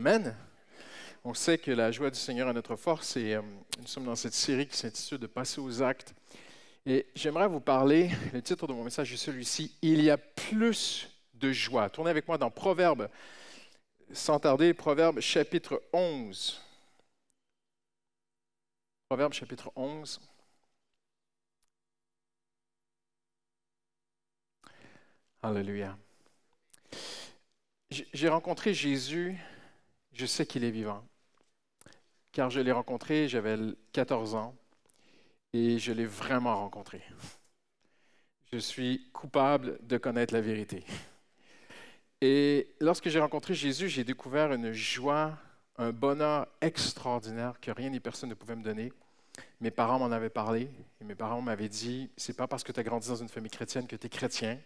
Amen. On sait que la joie du Seigneur est notre force et nous sommes dans cette série qui s'intitule « De passer aux actes ». Et j'aimerais vous parler, le titre de mon message est celui-ci, « Il y a plus de joie ». Tournez avec moi dans Proverbes, sans tarder, Proverbes chapitre 11. Proverbes chapitre 11. Alléluia. J'ai rencontré Jésus, je sais qu'il est vivant, car je l'ai rencontré, j'avais 14 ans, et je l'ai vraiment rencontré. Je suis coupable de connaître la vérité. Et lorsque j'ai rencontré Jésus, j'ai découvert une joie, un bonheur extraordinaire que rien ni personne ne pouvait me donner. Mes parents m'en avaient parlé, et mes parents m'avaient dit, c'est pas parce que tu as grandi dans une famille chrétienne que tu es chrétien.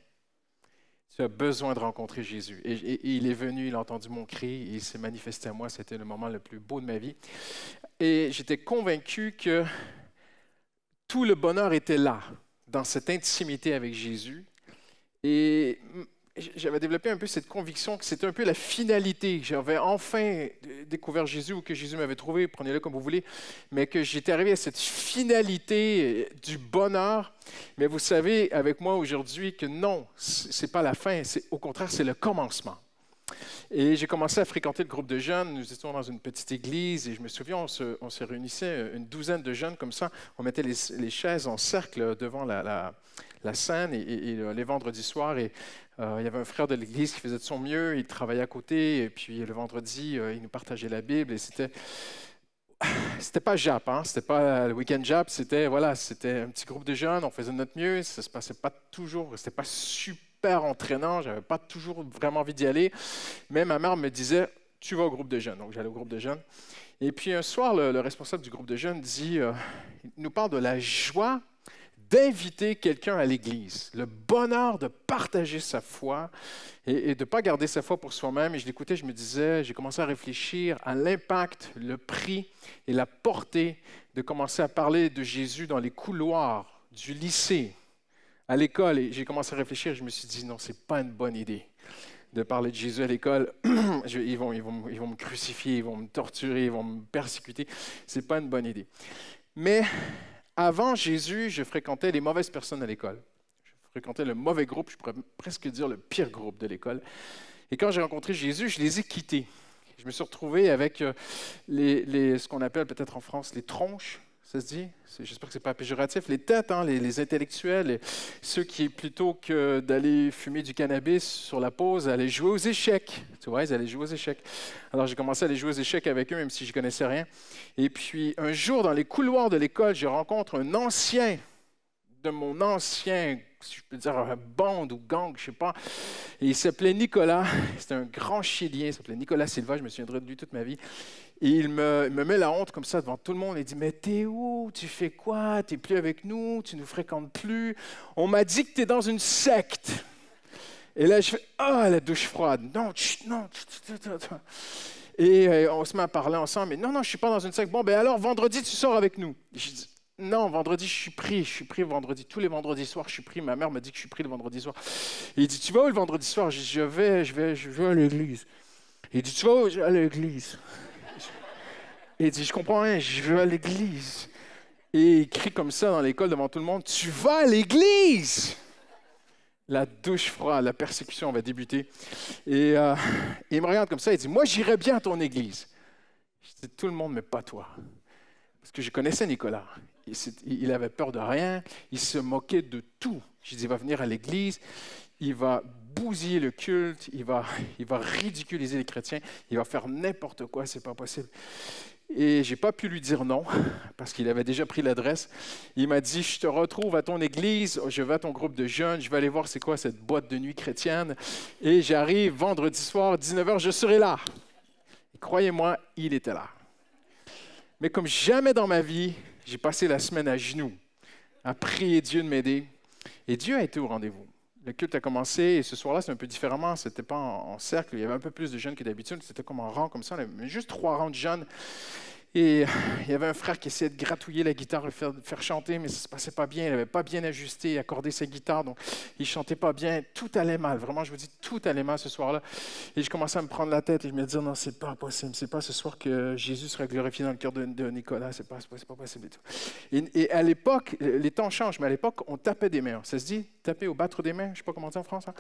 Tu as besoin de rencontrer Jésus. Et il est venu, il a entendu mon cri, et il s'est manifesté à moi. C'était le moment le plus beau de ma vie. Et j'étais convaincu que tout le bonheur était là, dans cette intimité avec Jésus. Et j'avais développé un peu cette conviction que c'était un peu la finalité. J'avais enfin découvert Jésus ou que Jésus m'avait trouvé, prenez-le comme vous voulez, mais que j'étais arrivé à cette finalité du bonheur. Mais vous savez avec moi aujourd'hui que non, ce n'est pas la fin, au contraire, c'est le commencement. Et j'ai commencé à fréquenter le groupe de jeunes. Nous étions dans une petite église et je me souviens, on se réunissait une douzaine de jeunes comme ça. On mettait les chaises en cercle devant la scène et les vendredis soirs. Et il y avait un frère de l'église qui faisait de son mieux. Il travaillait à côté et puis le vendredi, il nous partageait la Bible. Et c'était pas Jap, hein? C'était pas le week-end Jap. C'était un petit groupe de jeunes. On faisait de notre mieux. Ça se passait pas toujours. C'était pas super entraînant, je n'avais pas toujours vraiment envie d'y aller, mais ma mère me disait « tu vas au groupe de jeunes ». Donc j'allais au groupe de jeunes. Et puis un soir, le responsable du groupe de jeunes il nous parle de la joie d'inviter quelqu'un à l'église, le bonheur de partager sa foi et de ne pas garder sa foi pour soi-même. Et je l'écoutais, je me disais, j'ai commencé à réfléchir à l'impact, le prix et la portée de commencer à parler de Jésus dans les couloirs du lycée, à l'école, et j'ai commencé à réfléchir, je me suis dit, non, ce n'est pas une bonne idée de parler de Jésus à l'école. Ils vont me crucifier, ils vont me torturer, ils vont me persécuter. Ce n'est pas une bonne idée. Mais avant Jésus, je fréquentais les mauvaises personnes à l'école. Je fréquentais le mauvais groupe, je pourrais presque dire le pire groupe de l'école. Et quand j'ai rencontré Jésus, je les ai quittés. Je me suis retrouvé avec ce qu'on appelle peut-être en France les tronches. Ça se dit? J'espère que ce n'est pas péjoratif. Les têtes, hein, les intellectuels, ceux qui, plutôt que d'aller fumer du cannabis sur la pause, allaient jouer aux échecs. Tu vois, ils allaient jouer aux échecs. Alors, j'ai commencé à aller jouer aux échecs avec eux, même si je ne connaissais rien. Et puis, un jour, dans les couloirs de l'école, je rencontre un ancien de mon ancien, si je peux dire, bande ou gang, je ne sais pas. Et il s'appelait Nicolas. C'était un grand Chilien. Il s'appelait Nicolas Silva. Je me souviendrai de lui toute ma vie. Et il me met la honte comme ça devant tout le monde. Il dit, mais t'es où? Tu fais quoi? Tu n'es plus avec nous? Tu ne nous fréquentes plus? On m'a dit que tu es dans une secte. Et là, je fais, la douche froide. Non, non. Et on se met à parler ensemble. Mais non, je ne suis pas dans une secte. Bon, ben alors, vendredi, tu sors avec nous. Je dis, non, vendredi, je suis pris vendredi. Tous les vendredis soirs, je suis pris. Ma mère me dit que je suis pris le vendredi soir. Et il dit, tu vas où le vendredi soir? Je dis, je vais à l'église. Il dit, tu vas où? Je vais à l'église. Et il dit, je comprends rien, je vais à l'église. Et il crie comme ça dans l'école devant tout le monde, tu vas à l'église! La douche froide, la persécution va débuter. Et il me regarde comme ça, il dit, moi j'irais bien à ton église. Je dis, tout le monde, mais pas toi. Parce que je connaissais Nicolas. Il avait peur de rien, il se moquait de tout. Je dis, il va venir à l'église, il va bousiller le culte, il va ridiculiser les chrétiens, il va faire n'importe quoi, c'est pas possible. Et je n'ai pas pu lui dire non, parce qu'il avait déjà pris l'adresse. Il m'a dit, je te retrouve à ton église, je vais à ton groupe de jeunes, je vais aller voir c'est quoi cette boîte de nuit chrétienne. Et j'arrive vendredi soir, 19h, je serai là. Et croyez-moi, il était là. Mais comme jamais dans ma vie, j'ai passé la semaine à genoux, à prier Dieu de m'aider. Et Dieu a été au rendez-vous. Le culte a commencé et ce soir-là, c'est un peu différemment. Ce n'était pas en cercle. Il y avait un peu plus de jeunes que d'habitude. C'était comme en rang, comme ça. Mais juste 3 rangs de jeunes. Et il y avait un frère qui essayait de gratouiller la guitare et faire chanter, mais ça ne se passait pas bien. Il n'avait pas bien ajusté, accordé sa guitare, donc il ne chantait pas bien. Tout allait mal, vraiment, je vous dis, tout allait mal ce soir-là. Et je commençais à me prendre la tête et je me disais, non, c'est pas possible. C'est pas ce soir que Jésus sera glorifié dans le cœur de Nicolas. C'est pas possible et tout. Et à l'époque, les temps changent, mais à l'époque, on tapait des mains. Ça se dit, taper ou battre des mains, je ne sais pas comment dire en France. Hein?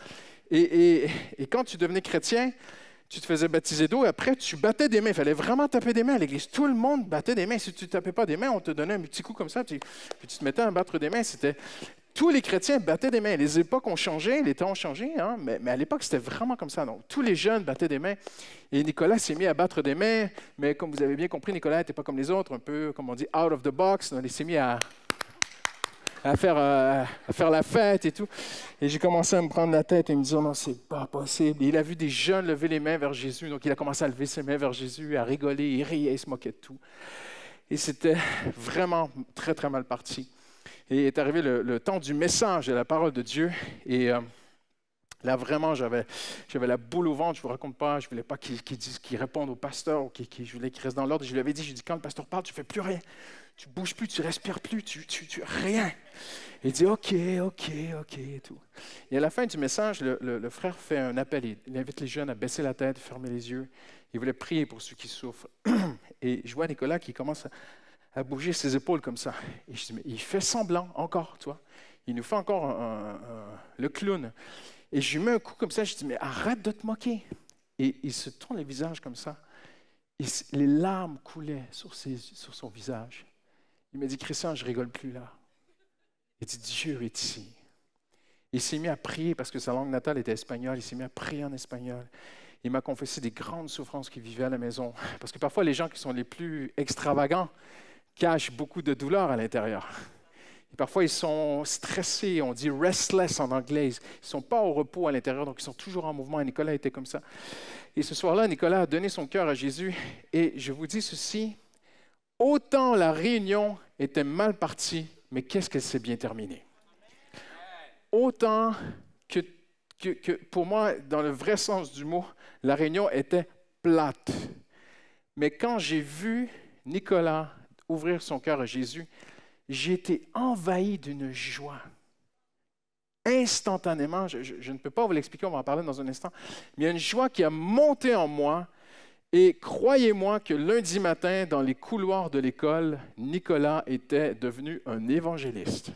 Et quand tu devenais chrétien, tu te faisais baptiser d'eau, et après, tu battais des mains. Il fallait vraiment taper des mains à l'église. Tout le monde battait des mains. Si tu ne tapais pas des mains, on te donnait un petit coup comme ça, puis tu te mettais à battre des mains. Tous les chrétiens battaient des mains. Les époques ont changé, les temps ont changé, hein, mais à l'époque, c'était vraiment comme ça. Donc, tous les jeunes battaient des mains. Et Nicolas s'est mis à battre des mains, mais comme vous avez bien compris, Nicolas n'était pas comme les autres, un peu, comme on dit, out of the box. Donc, il s'est mis à faire la fête et tout. Et j'ai commencé à me prendre la tête et me dire, non, c'est pas possible. Et il a vu des jeunes lever les mains vers Jésus, donc il a commencé à lever ses mains vers Jésus, à rigoler, il riait, il se moquait de tout. Et c'était vraiment très, très mal parti. Et est arrivé le temps du message de la parole de Dieu. Et là, vraiment, j'avais la boule au ventre, je ne vous raconte pas, je ne voulais pas qu'il réponde au pasteur, ou je voulais qu'il reste dans l'ordre. Je lui avais dit, quand le pasteur parle, tu ne fais plus rien. Tu ne bouges plus, tu ne respires plus, rien. Et il dit, OK, et tout. Et à la fin du message, le frère fait un appel. Il invite les jeunes à baisser la tête, fermer les yeux. Il voulait prier pour ceux qui souffrent. Et je vois Nicolas qui commence à bouger ses épaules comme ça. Et je dis, mais il fait semblant encore, tu vois. Il nous fait encore le clown. Et je lui mets un coup comme ça, je dis, mais arrête de te moquer. Et il se tourne le visage comme ça. Et les larmes coulaient sur son visage. Il m'a dit, Christian, je ne rigole plus là. Il dit, Dieu est ici. Il s'est mis à prier parce que sa langue natale était espagnole. Il s'est mis à prier en espagnol. Il m'a confessé des grandes souffrances qu'il vivait à la maison. Parce que parfois, les gens qui sont les plus extravagants cachent beaucoup de douleur à l'intérieur. Et parfois, ils sont stressés, on dit restless en anglais. Ils ne sont pas au repos à l'intérieur, donc ils sont toujours en mouvement. Et Nicolas était comme ça. Et ce soir-là, Nicolas a donné son cœur à Jésus. Et je vous dis ceci, autant la réunion était mal partie, mais qu'est-ce qu'elle s'est bien terminée. Autant que pour moi, dans le vrai sens du mot, la réunion était plate. Mais quand j'ai vu Nicolas ouvrir son cœur à Jésus, j'ai été envahi d'une joie. Instantanément, je ne peux pas vous l'expliquer, on va en parler dans un instant, mais il y a une joie qui a monté en moi. Et croyez-moi que lundi matin, dans les couloirs de l'école, Nicolas était devenu un évangéliste.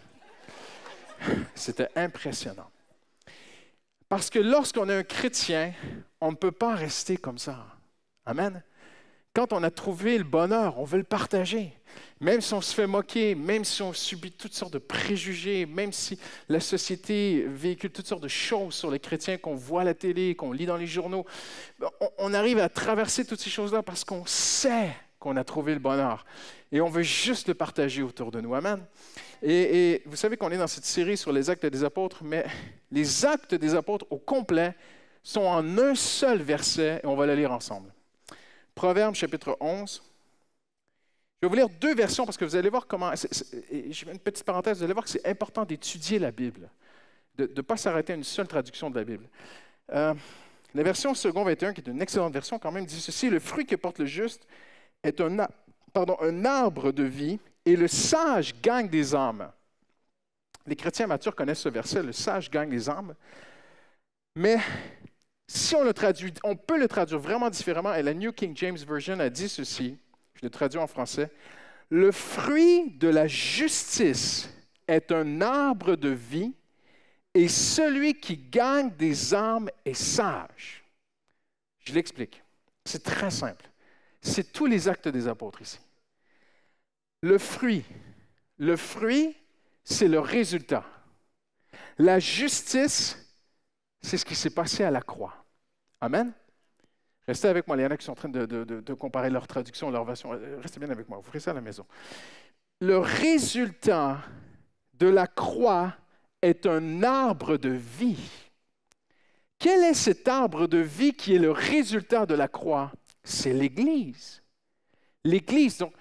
C'était impressionnant. Parce que lorsqu'on est un chrétien, on ne peut pas rester comme ça. Amen. Quand on a trouvé le bonheur, on veut le partager. Même si on se fait moquer, même si on subit toutes sortes de préjugés, même si la société véhicule toutes sortes de choses sur les chrétiens qu'on voit à la télé, qu'on lit dans les journaux, on arrive à traverser toutes ces choses-là parce qu'on sait qu'on a trouvé le bonheur. Et on veut juste le partager autour de nous. Amen. Et vous savez qu'on est dans cette série sur les actes des apôtres, mais les actes des apôtres au complet sont en un seul verset et on va le lire ensemble. Proverbes chapitre 11. Je vais vous lire deux versions parce que vous allez voir comment, je mets une petite parenthèse, vous allez voir que c'est important d'étudier la Bible, de ne pas s'arrêter à une seule traduction de la Bible. La version second 21, qui est une excellente version quand même, dit ceci, « Le fruit que porte le juste est un arbre de vie et le sage gagne des âmes. » Les chrétiens matures connaissent ce verset, « Le sage gagne des âmes ». Mais si on le traduit, on peut le traduire vraiment différemment. Et la New King James Version a dit ceci, je le traduis en français, « Le fruit de la justice est un arbre de vie et celui qui gagne des âmes est sage. » Je l'explique. C'est très simple. C'est tous les actes des apôtres ici. Le fruit, c'est le résultat. La justice, c'est ce qui s'est passé à la croix. Amen? Restez avec moi, il y en a qui sont en train de comparer leur traduction, leur version. Restez bien avec moi, vous ferez ça à la maison. Le résultat de la croix est un arbre de vie. Quel est cet arbre de vie qui est le résultat de la croix? C'est l'Église. L'Église, donc,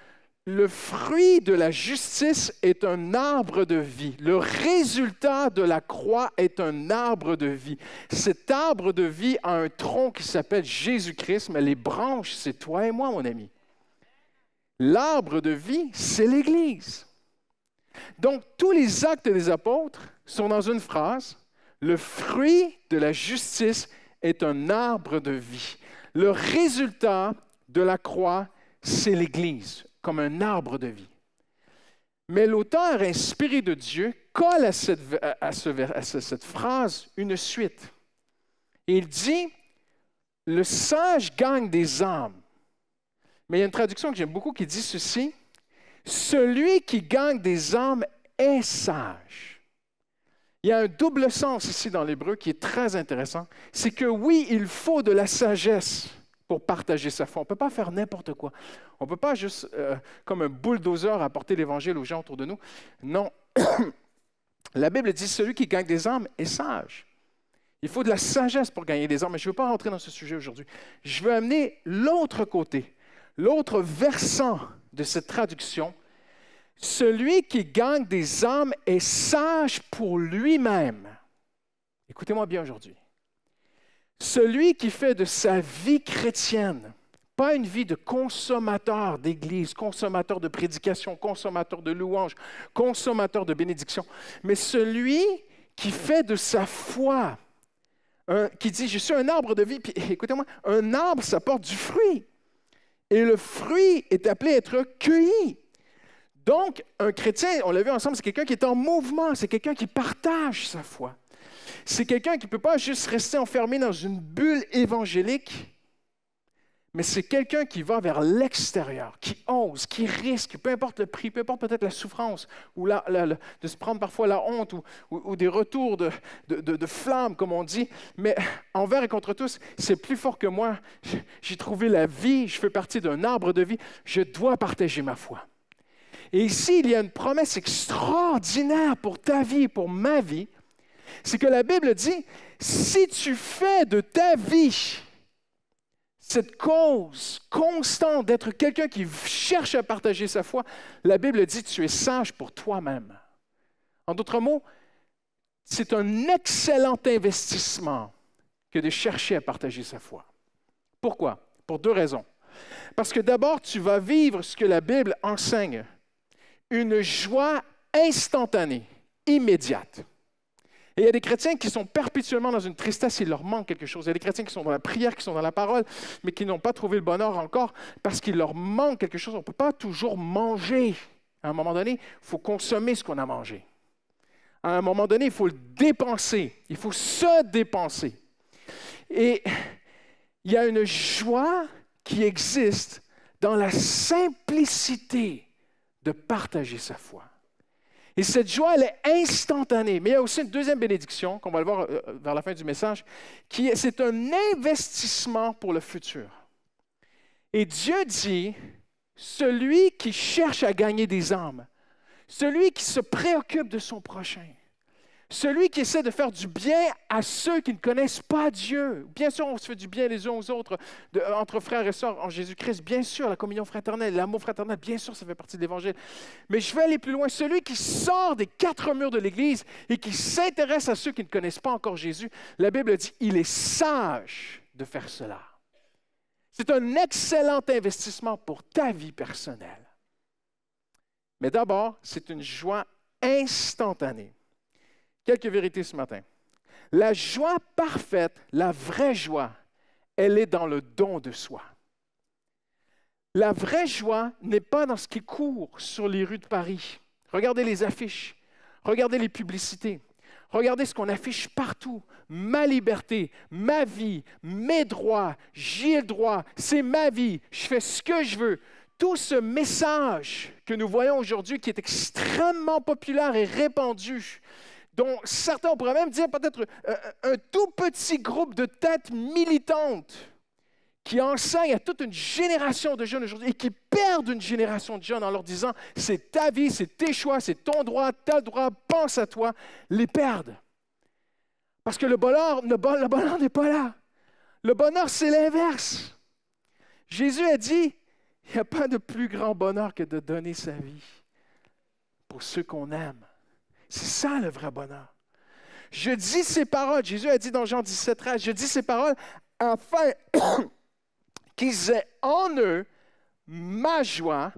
le fruit de la justice est un arbre de vie. Le résultat de la croix est un arbre de vie. Cet arbre de vie a un tronc qui s'appelle Jésus-Christ, mais les branches, c'est toi et moi, mon ami. L'arbre de vie, c'est l'Église. Donc, tous les actes des apôtres sont dans une phrase. Le fruit de la justice est un arbre de vie. Le résultat de la croix, c'est l'Église, comme un arbre de vie. Mais l'auteur inspiré de Dieu colle à cette phrase une suite. Et il dit, le sage gagne des âmes. Mais il y a une traduction que j'aime beaucoup qui dit ceci, celui qui gagne des âmes est sage. Il y a un double sens ici dans l'hébreu qui est très intéressant. C'est que oui, il faut de la sagesse pour partager sa foi. On ne peut pas faire n'importe quoi. On ne peut pas juste, comme un bulldozer, apporter l'Évangile aux gens autour de nous. Non. La Bible dit, celui qui gagne des âmes est sage. Il faut de la sagesse pour gagner des âmes, mais je ne veux pas rentrer dans ce sujet aujourd'hui. Je veux amener l'autre côté, l'autre versant de cette traduction. Celui qui gagne des âmes est sage pour lui-même. Écoutez-moi bien aujourd'hui. Celui qui fait de sa vie chrétienne, pas une vie de consommateur d'église, consommateur de prédication, consommateur de louanges, consommateur de bénédiction, mais celui qui fait de sa foi, qui dit « je suis un arbre de vie », puis écoutez-moi, un arbre, ça porte du fruit. Et le fruit est appelé à être cueilli. Donc, un chrétien, on l'a vu ensemble, c'est quelqu'un qui est en mouvement, c'est quelqu'un qui partage sa foi. C'est quelqu'un qui ne peut pas juste rester enfermé dans une bulle évangélique, mais c'est quelqu'un qui va vers l'extérieur, qui ose, qui risque, peu importe le prix, peu importe peut-être la souffrance, ou de se prendre parfois la honte, ou des retours de flammes, comme on dit, mais envers et contre tous, c'est plus fort que moi. J'ai trouvé la vie, je fais partie d'un arbre de vie, je dois partager ma foi. Et ici, il y a une promesse extraordinaire pour ta vie et pour ma vie. C'est que la Bible dit, si tu fais de ta vie cette cause constante d'être quelqu'un qui cherche à partager sa foi, la Bible dit, tu es sage pour toi-même. En d'autres mots, c'est un excellent investissement que de chercher à partager sa foi. Pourquoi? Pour deux raisons. Parce que d'abord, tu vas vivre ce que la Bible enseigne. Une joie instantanée, immédiate. Et il y a des chrétiens qui sont perpétuellement dans une tristesse, il leur manque quelque chose. Il y a des chrétiens qui sont dans la prière, qui sont dans la parole, mais qui n'ont pas trouvé le bonheur encore parce qu'il leur manque quelque chose. On ne peut pas toujours manger. À un moment donné, il faut consommer ce qu'on a mangé. À un moment donné, il faut le dépenser. Il faut se dépenser. Et il y a une joie qui existe dans la simplicité de partager sa foi. Et cette joie, elle est instantanée. Mais il y a aussi une deuxième bénédiction, qu'on va le voir vers la fin du message, c'est un investissement pour le futur. Et Dieu dit, celui qui cherche à gagner des âmes, celui qui se préoccupe de son prochain, celui qui essaie de faire du bien à ceux qui ne connaissent pas Dieu. Bien sûr, on se fait du bien les uns aux autres, entre frères et sœurs en Jésus-Christ. Bien sûr, la communion fraternelle, l'amour fraternel, bien sûr, ça fait partie de l'Évangile. Mais je vais aller plus loin. Celui qui sort des quatre murs de l'Église et qui s'intéresse à ceux qui ne connaissent pas encore Jésus, la Bible dit, il est sage de faire cela. C'est un excellent investissement pour ta vie personnelle. Mais d'abord, c'est une joie instantanée. Quelques vérités ce matin. La joie parfaite, la vraie joie, elle est dans le don de soi. La vraie joie n'est pas dans ce qui court sur les rues de Paris. Regardez les affiches, regardez les publicités, regardez ce qu'on affiche partout. Ma liberté, ma vie, mes droits, j'ai le droit, c'est ma vie, je fais ce que je veux. Tout ce message que nous voyons aujourd'hui qui est extrêmement populaire et répandu, dont certains, on pourrait même dire peut-être un tout petit groupe de têtes militantes qui enseignent à toute une génération de jeunes aujourd'hui et qui perdent une génération de jeunes en leur disant « c'est ta vie, c'est tes choix, c'est ton droit, t'as le droit, pense à toi », les perdent. Parce que le bonheur n'est pas là. Le bonheur, c'est l'inverse. Jésus a dit « il n'y a pas de plus grand bonheur que de donner sa vie pour ceux qu'on aime ». C'est ça le vrai bonheur. Je dis ces paroles, Jésus a dit dans Jean 17, 13, je dis ces paroles afin qu'ils aient en eux ma joie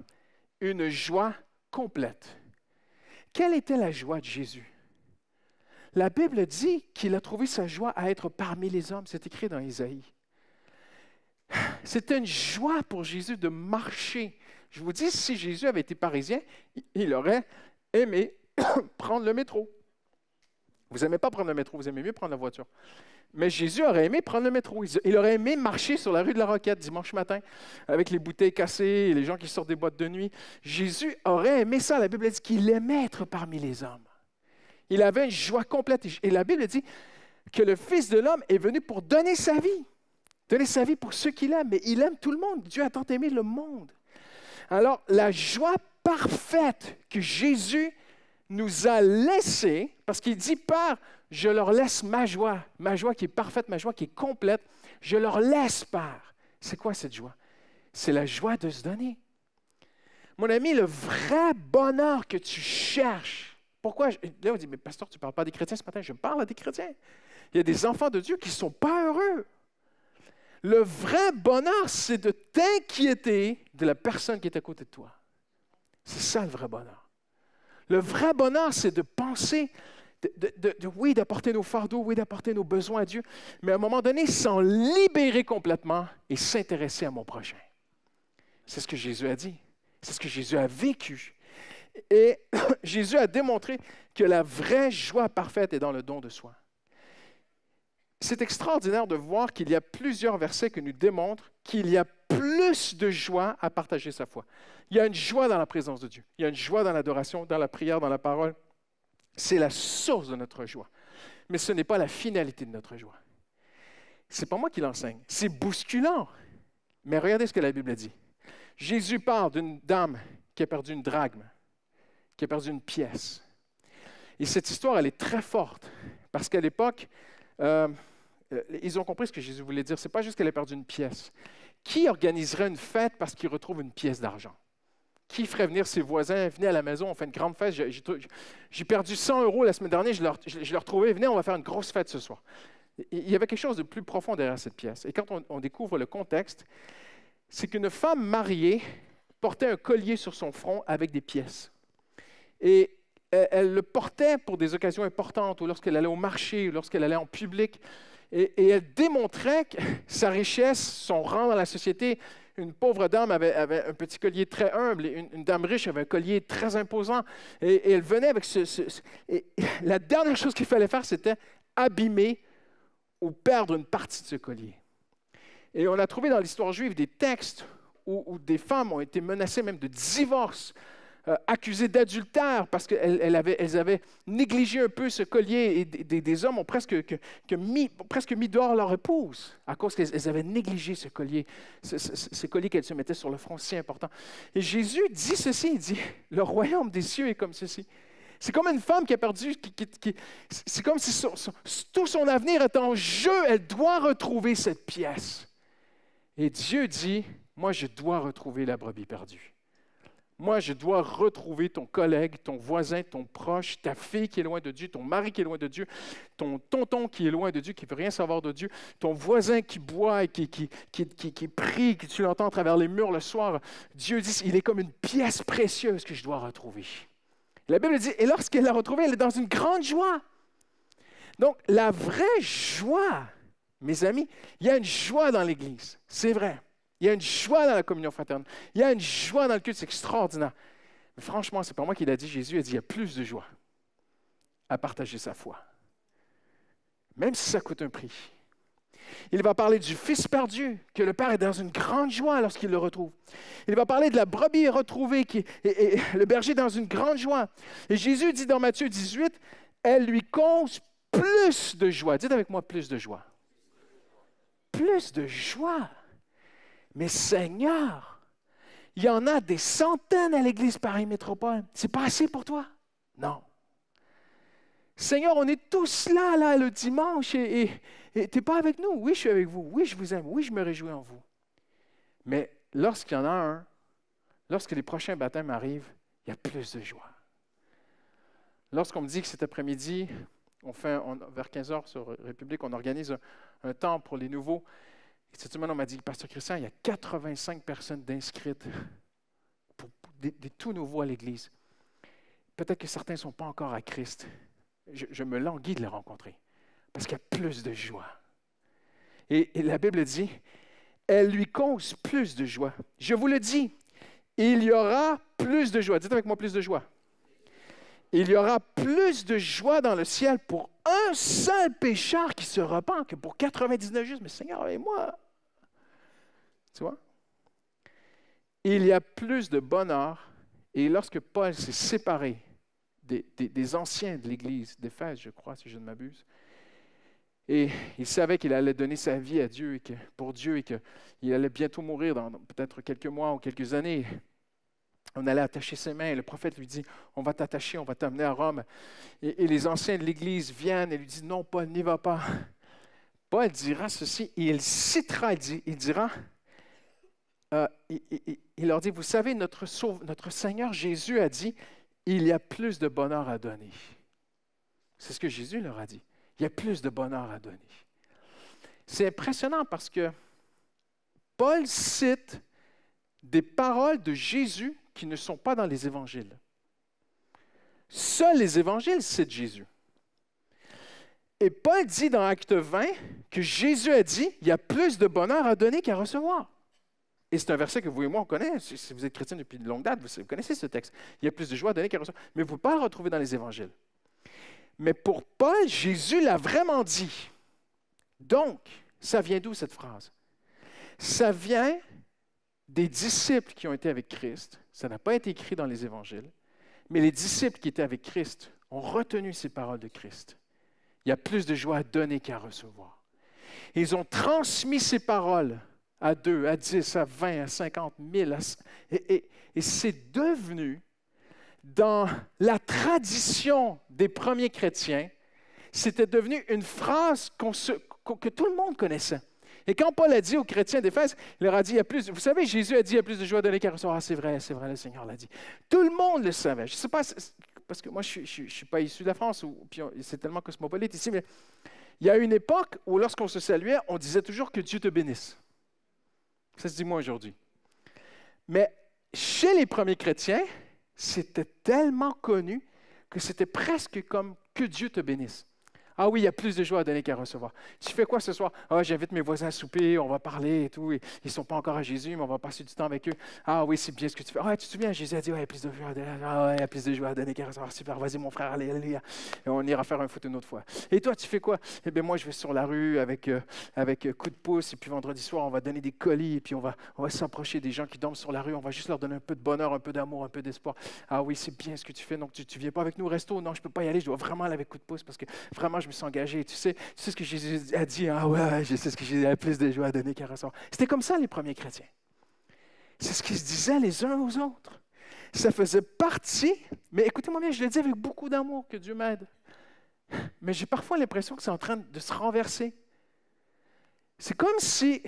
une joie complète. Quelle était la joie de Jésus? La Bible dit qu'il a trouvé sa joie à être parmi les hommes. C'est écrit dans Isaïe. C'était une joie pour Jésus de marcher. Je vous dis, si Jésus avait été parisien, il aurait aimé prendre le métro. Vous n'aimez pas prendre le métro, vous aimez mieux prendre la voiture. Mais Jésus aurait aimé prendre le métro. Il aurait aimé marcher sur la rue de la Roquette dimanche matin avec les bouteilles cassées et les gens qui sortent des boîtes de nuit. Jésus aurait aimé ça. La Bible dit qu'il aimait être parmi les hommes. Il avait une joie complète. Et la Bible dit que le Fils de l'homme est venu pour donner sa vie. Donner sa vie pour ceux qu'il aime. Mais il aime tout le monde. Dieu a tant aimé le monde. Alors, la joie parfaite que Jésus nous a laissée, parce qu'il dit, Père, je leur laisse ma joie qui est parfaite, ma joie qui est complète, je leur laisse, Père. C'est quoi cette joie? C'est la joie de se donner. Mon ami, le vrai bonheur que tu cherches, pourquoi? Là, on dit, mais pasteur, tu ne parles pas des chrétiens ce matin. Je parle à des chrétiens. Il y a des enfants de Dieu qui ne sont pas heureux. Le vrai bonheur, c'est de t'inquiéter de la personne qui est à côté de toi. C'est ça le vrai bonheur. Le vrai bonheur, c'est de penser, oui, d'apporter nos fardeaux, oui, d'apporter nos besoins à Dieu, mais à un moment donné, s'en libérer complètement et s'intéresser à mon prochain. C'est ce que Jésus a dit. C'est ce que Jésus a vécu. Et Jésus a démontré que la vraie joie parfaite est dans le don de soi. C'est extraordinaire de voir qu'il y a plusieurs versets qui nous démontrent qu'il y a plus de joie à partager sa foi. Il y a une joie dans la présence de Dieu. Il y a une joie dans l'adoration, dans la prière, dans la parole. C'est la source de notre joie. Mais ce n'est pas la finalité de notre joie. Ce n'est pas moi qui l'enseigne. C'est bousculant. Mais regardez ce que la Bible dit. Jésus parle d'une dame qui a perdu une drachme, qui a perdu une pièce. Et cette histoire, elle est très forte. Parce qu'à l'époque, ils ont compris ce que Jésus voulait dire. Ce n'est pas juste qu'elle a perdu une pièce. Qui organiserait une fête parce qu'il retrouve une pièce d'argent? Qui ferait venir ses voisins? Venez à la maison, on fait une grande fête. J'ai perdu 100 € la semaine dernière, je l'ai retrouvé. Venez, on va faire une grosse fête ce soir. Il y avait quelque chose de plus profond derrière cette pièce. Et quand on découvre le contexte, c'est qu'une femme mariée portait un collier sur son front avec des pièces. Et elle le portait pour des occasions importantes, ou lorsqu'elle allait au marché, ou lorsqu'elle allait en public. Et elle démontrait que sa richesse, son rang dans la société. Une pauvre dame avait un petit collier très humble, et une dame riche avait un collier très imposant. Et elle venait avec et la dernière chose qu'il fallait faire, c'était abîmer ou perdre une partie de ce collier. Et on a trouvé dans l'histoire juive des textes où des femmes ont été menacées même de divorce, accusées d'adultère parce qu'elles avaient négligé un peu ce collier, et des hommes ont presque mis dehors leur épouse à cause qu'elles avaient négligé ce collier qu'elles se mettaient sur le front si important. Et Jésus dit ceci, il dit, le royaume des cieux est comme ceci. C'est comme une femme qui a perdu, c'est comme si tout son avenir est en jeu, elle doit retrouver cette pièce. Et Dieu dit, moi je dois retrouver la brebis perdue. Moi, je dois retrouver ton collègue, ton voisin, ton proche, ta fille qui est loin de Dieu, ton mari qui est loin de Dieu, ton tonton qui est loin de Dieu, qui ne veut rien savoir de Dieu, ton voisin qui boit et qui prie, que tu l'entends à travers les murs le soir. Dieu dit, il est comme une pièce précieuse que je dois retrouver. La Bible dit, et lorsqu'elle l'a retrouvée, elle est dans une grande joie. Donc, la vraie joie, mes amis, il y a une joie dans l'Église, c'est vrai. Il y a une joie dans la communion fraternelle. Il y a une joie dans le culte, c'est extraordinaire. Mais franchement, ce n'est pas moi qui l'a dit. Jésus a dit, il y a plus de joie à partager sa foi. Même si ça coûte un prix. Il va parler du Fils perdu, que le Père est dans une grande joie lorsqu'il le retrouve. Il va parler de la brebis retrouvée, et le berger dans une grande joie. Et Jésus dit dans Matthieu 18, elle lui cause plus de joie. Dites avec moi, plus de joie. Plus de joie. Mais Seigneur, il y en a des centaines à l'Église Paris Métropole. C'est pas assez pour toi? Non. Seigneur, on est tous là le dimanche et tu n'es pas avec nous. Oui, je suis avec vous. Oui, je vous aime. Oui, je me réjouis en vous. Mais lorsqu'il y en a un, lorsque les prochains baptêmes arrivent, il y a plus de joie. Lorsqu'on me dit que cet après-midi, vers 15h sur République, on organise un temps pour les nouveaux, Cette semaine, on m'a dit, Pasteur Christian, il y a 85 personnes d'inscrites pour des tout nouveaux à l'Église. Peut-être que certains ne sont pas encore à Christ. Je me languis de les rencontrer parce qu'il y a plus de joie. Et la Bible dit, elle lui cause plus de joie. Je vous le dis, il y aura plus de joie. Dites avec moi plus de joie. Il y aura plus de joie dans le ciel pour un seul pécheur qui se repent que pour 99 justes. Mais Seigneur, et moi? Tu vois? Il y a plus de bonheur. Et lorsque Paul s'est séparé des anciens de l'Église d'Éphèse, je crois, si je ne m'abuse, et il savait qu'il allait donner sa vie à Dieu, pour Dieu, et qu'il allait bientôt mourir dans peut-être quelques mois ou quelques années. On allait attacher ses mains. Le prophète lui dit, on va t'attacher, on va t'amener à Rome. Et les anciens de l'Église viennent et lui disent, non, Paul, n'y va pas. Paul dira ceci, et il citera, il dira, il leur dit, vous savez, notre Seigneur Jésus a dit, il y a plus de bonheur à donner. C'est ce que Jésus leur a dit. Il y a plus de bonheur à donner. C'est impressionnant parce que Paul cite des paroles de Jésus qui ne sont pas dans les évangiles. Seuls les évangiles citent Jésus. Et Paul dit dans Acte 20 que Jésus a dit, il y a plus de bonheur à donner qu'à recevoir. Et c'est un verset que vous et moi, on connaît. Si vous êtes chrétien depuis de longue date, vous connaissez ce texte. Il y a plus de joie à donner qu'à recevoir. Mais vous ne pouvez pas le retrouver dans les évangiles. Mais pour Paul, Jésus l'a vraiment dit. Donc, ça vient d'où cette phrase? Ça vient des disciples qui ont été avec Christ. Ça n'a pas été écrit dans les évangiles. Mais les disciples qui étaient avec Christ ont retenu ces paroles de Christ. Il y a plus de joie à donner qu'à recevoir. Et ils ont transmis ces paroles à 2, à 10, à 20, à 50, 1000. Et c'est devenu, dans la tradition des premiers chrétiens, c'était devenu une phrase que tout le monde connaissait. Et quand Paul a dit aux chrétiens d'Éphèse, il leur a dit, il y a plus, vous savez, Jésus a dit, il y a plus de joie à donner qu'à recevoir. Ah, c'est vrai, le Seigneur l'a dit. Tout le monde le savait. Je ne sais pas, parce que moi, je ne suis pas issu de la France, puis c'est tellement cosmopolite ici, mais il y a une époque où lorsqu'on se saluait, on disait toujours que Dieu te bénisse. Ça se dit moi aujourd'hui. Mais chez les premiers chrétiens, c'était tellement connu que c'était presque comme que Dieu te bénisse. Ah oui, il y a plus de joie à donner qu'à recevoir. Tu fais quoi ce soir? Ah, j'invite mes voisins à souper, on va parler et tout. Ils ne sont pas encore à Jésus, mais on va passer du temps avec eux. Ah oui, c'est bien ce que tu fais. Ah, tu te souviens, Jésus a dit, ouais, il y a plus de joie à donner, il y a plus de joie à donner qu'à recevoir. Super, vas-y mon frère, allez. Et on ira faire un foot une autre fois. Et toi, tu fais quoi? Eh bien, moi, je vais sur la rue avec coup de pouce, et puis vendredi soir, on va donner des colis, et puis on va s'approcher des gens qui dorment sur la rue, on va juste leur donner un peu de bonheur, un peu d'amour, un peu d'espoir. Ah oui, c'est bien ce que tu fais. Donc, tu ne viens pas avec nous au resto? Non, je ne peux pas y aller, je dois vraiment aller avec coup de pouce parce que vraiment, je me suis engagé. Tu sais ce que Jésus a dit? Ah ouais, je sais ce que Jésus a plus de joie à donner qu'à recevoir. C'était comme ça les premiers chrétiens. C'est ce qu'ils se disaient les uns aux autres. Ça faisait partie, mais écoutez-moi bien, je le dis avec beaucoup d'amour, que Dieu m'aide. Mais j'ai parfois l'impression que c'est en train de se renverser. C'est comme si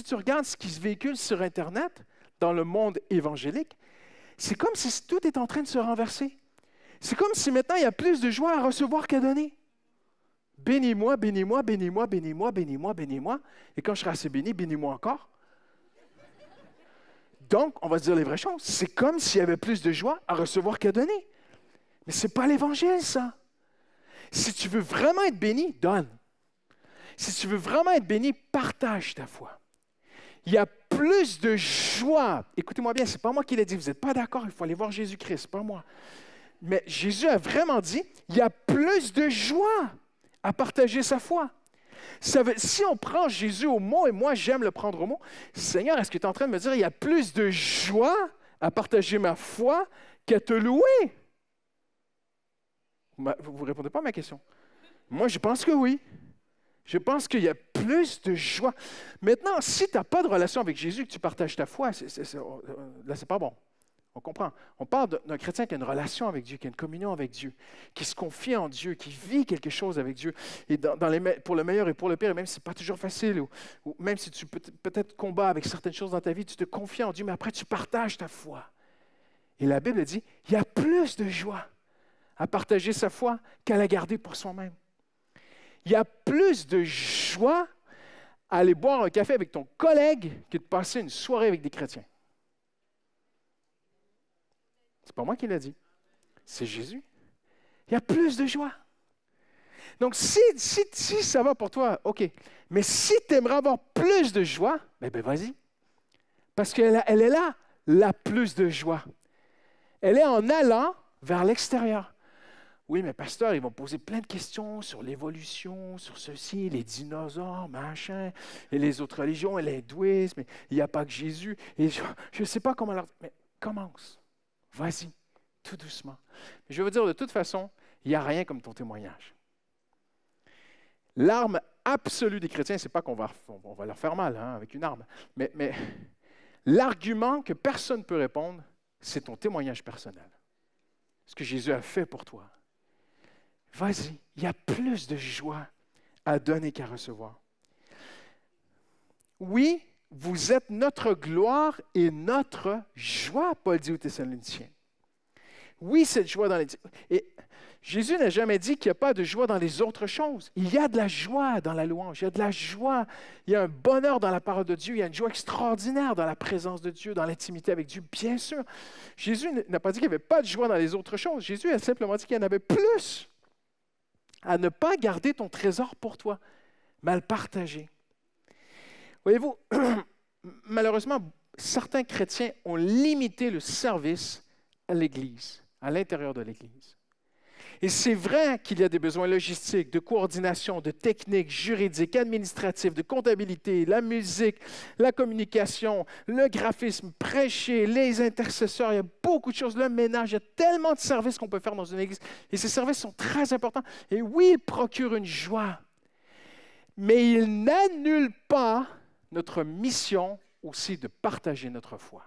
tu regardes ce qui se véhicule sur Internet, dans le monde évangélique, c'est comme si tout est en train de se renverser. C'est comme si maintenant il y a plus de joie à recevoir qu'à donner. Bénis-moi, bénis-moi, bénis-moi, bénis-moi, bénis-moi, bénis-moi. Et quand je serai assez béni, bénis-moi encore. Donc, on va se dire les vraies choses. C'est comme s'il y avait plus de joie à recevoir qu'à donner. Mais ce n'est pas l'Évangile, ça. Si tu veux vraiment être béni, donne. Si tu veux vraiment être béni, partage ta foi. Il y a plus de joie. Écoutez-moi bien, ce n'est pas moi qui l'ai dit. Vous n'êtes pas d'accord, il faut aller voir Jésus-Christ, pas moi. Mais Jésus a vraiment dit, il y a plus de joie à partager sa foi. Si on prend Jésus au mot, et moi j'aime le prendre au mot, Seigneur, est-ce que tu es en train de me dire, il y a plus de joie à partager ma foi qu'à te louer? Vous ne répondez pas à ma question. Moi, je pense que oui. Je pense qu'il y a plus de joie. Maintenant, si tu n'as pas de relation avec Jésus, que tu partages ta foi, là, c'est pas bon. On comprend. On parle d'un chrétien qui a une relation avec Dieu, qui a une communion avec Dieu, qui se confie en Dieu, qui vit quelque chose avec Dieu, et pour le meilleur et pour le pire, et même si ce n'est pas toujours facile, ou même si tu peut-être combats avec certaines choses dans ta vie, tu te confies en Dieu, mais après tu partages ta foi. Et la Bible dit, il y a plus de joie à partager sa foi qu'à la garder pour soi-même. Il y a plus de joie à aller boire un café avec ton collègue que de passer une soirée avec des chrétiens. C'est pas moi qui l'ai dit. C'est Jésus. Il y a plus de joie. Donc, si ça va pour toi, OK. Mais si tu aimerais avoir plus de joie, ben vas-y. Parce qu'elle est là, la plus de joie. Elle est en allant vers l'extérieur. Oui, mais pasteur, ils vont poser plein de questions sur l'évolution, sur ceci, les dinosaures, machin, et les autres religions, et l'hindouisme, il n'y a pas que Jésus. Et je ne sais pas comment leur... Mais commence. Vas-y, tout doucement. Mais je veux vous dire, de toute façon, il n'y a rien comme ton témoignage. L'arme absolue des chrétiens, ce n'est pas qu'on va leur faire mal avec une arme, mais l'argument que personne ne peut répondre, c'est ton témoignage personnel. Ce que Jésus a fait pour toi. Vas-y, il y a plus de joie à donner qu'à recevoir. Oui, vous êtes notre gloire et notre joie, Paul dit aux Thessaloniciens. Oui, cette joie dans les... Et Jésus n'a jamais dit qu'il n'y a pas de joie dans les autres choses. Il y a de la joie dans la louange, il y a de la joie, il y a un bonheur dans la parole de Dieu, il y a une joie extraordinaire dans la présence de Dieu, dans l'intimité avec Dieu, bien sûr. Jésus n'a pas dit qu'il n'y avait pas de joie dans les autres choses. Jésus a simplement dit qu'il y en avait plus. À ne pas garder ton trésor pour toi, mais à le partager. Voyez-vous, malheureusement, certains chrétiens ont limité le service à l'Église, à l'intérieur de l'Église. Et c'est vrai qu'il y a des besoins logistiques, de coordination, de techniques juridiques, administratives, de comptabilité, la musique, la communication, le graphisme, prêcher, les intercesseurs, il y a beaucoup de choses, le ménage, il y a tellement de services qu'on peut faire dans une église. Et ces services sont très importants. Et oui, ils procurent une joie, mais ils n'annulent pas notre mission aussi de partager notre foi.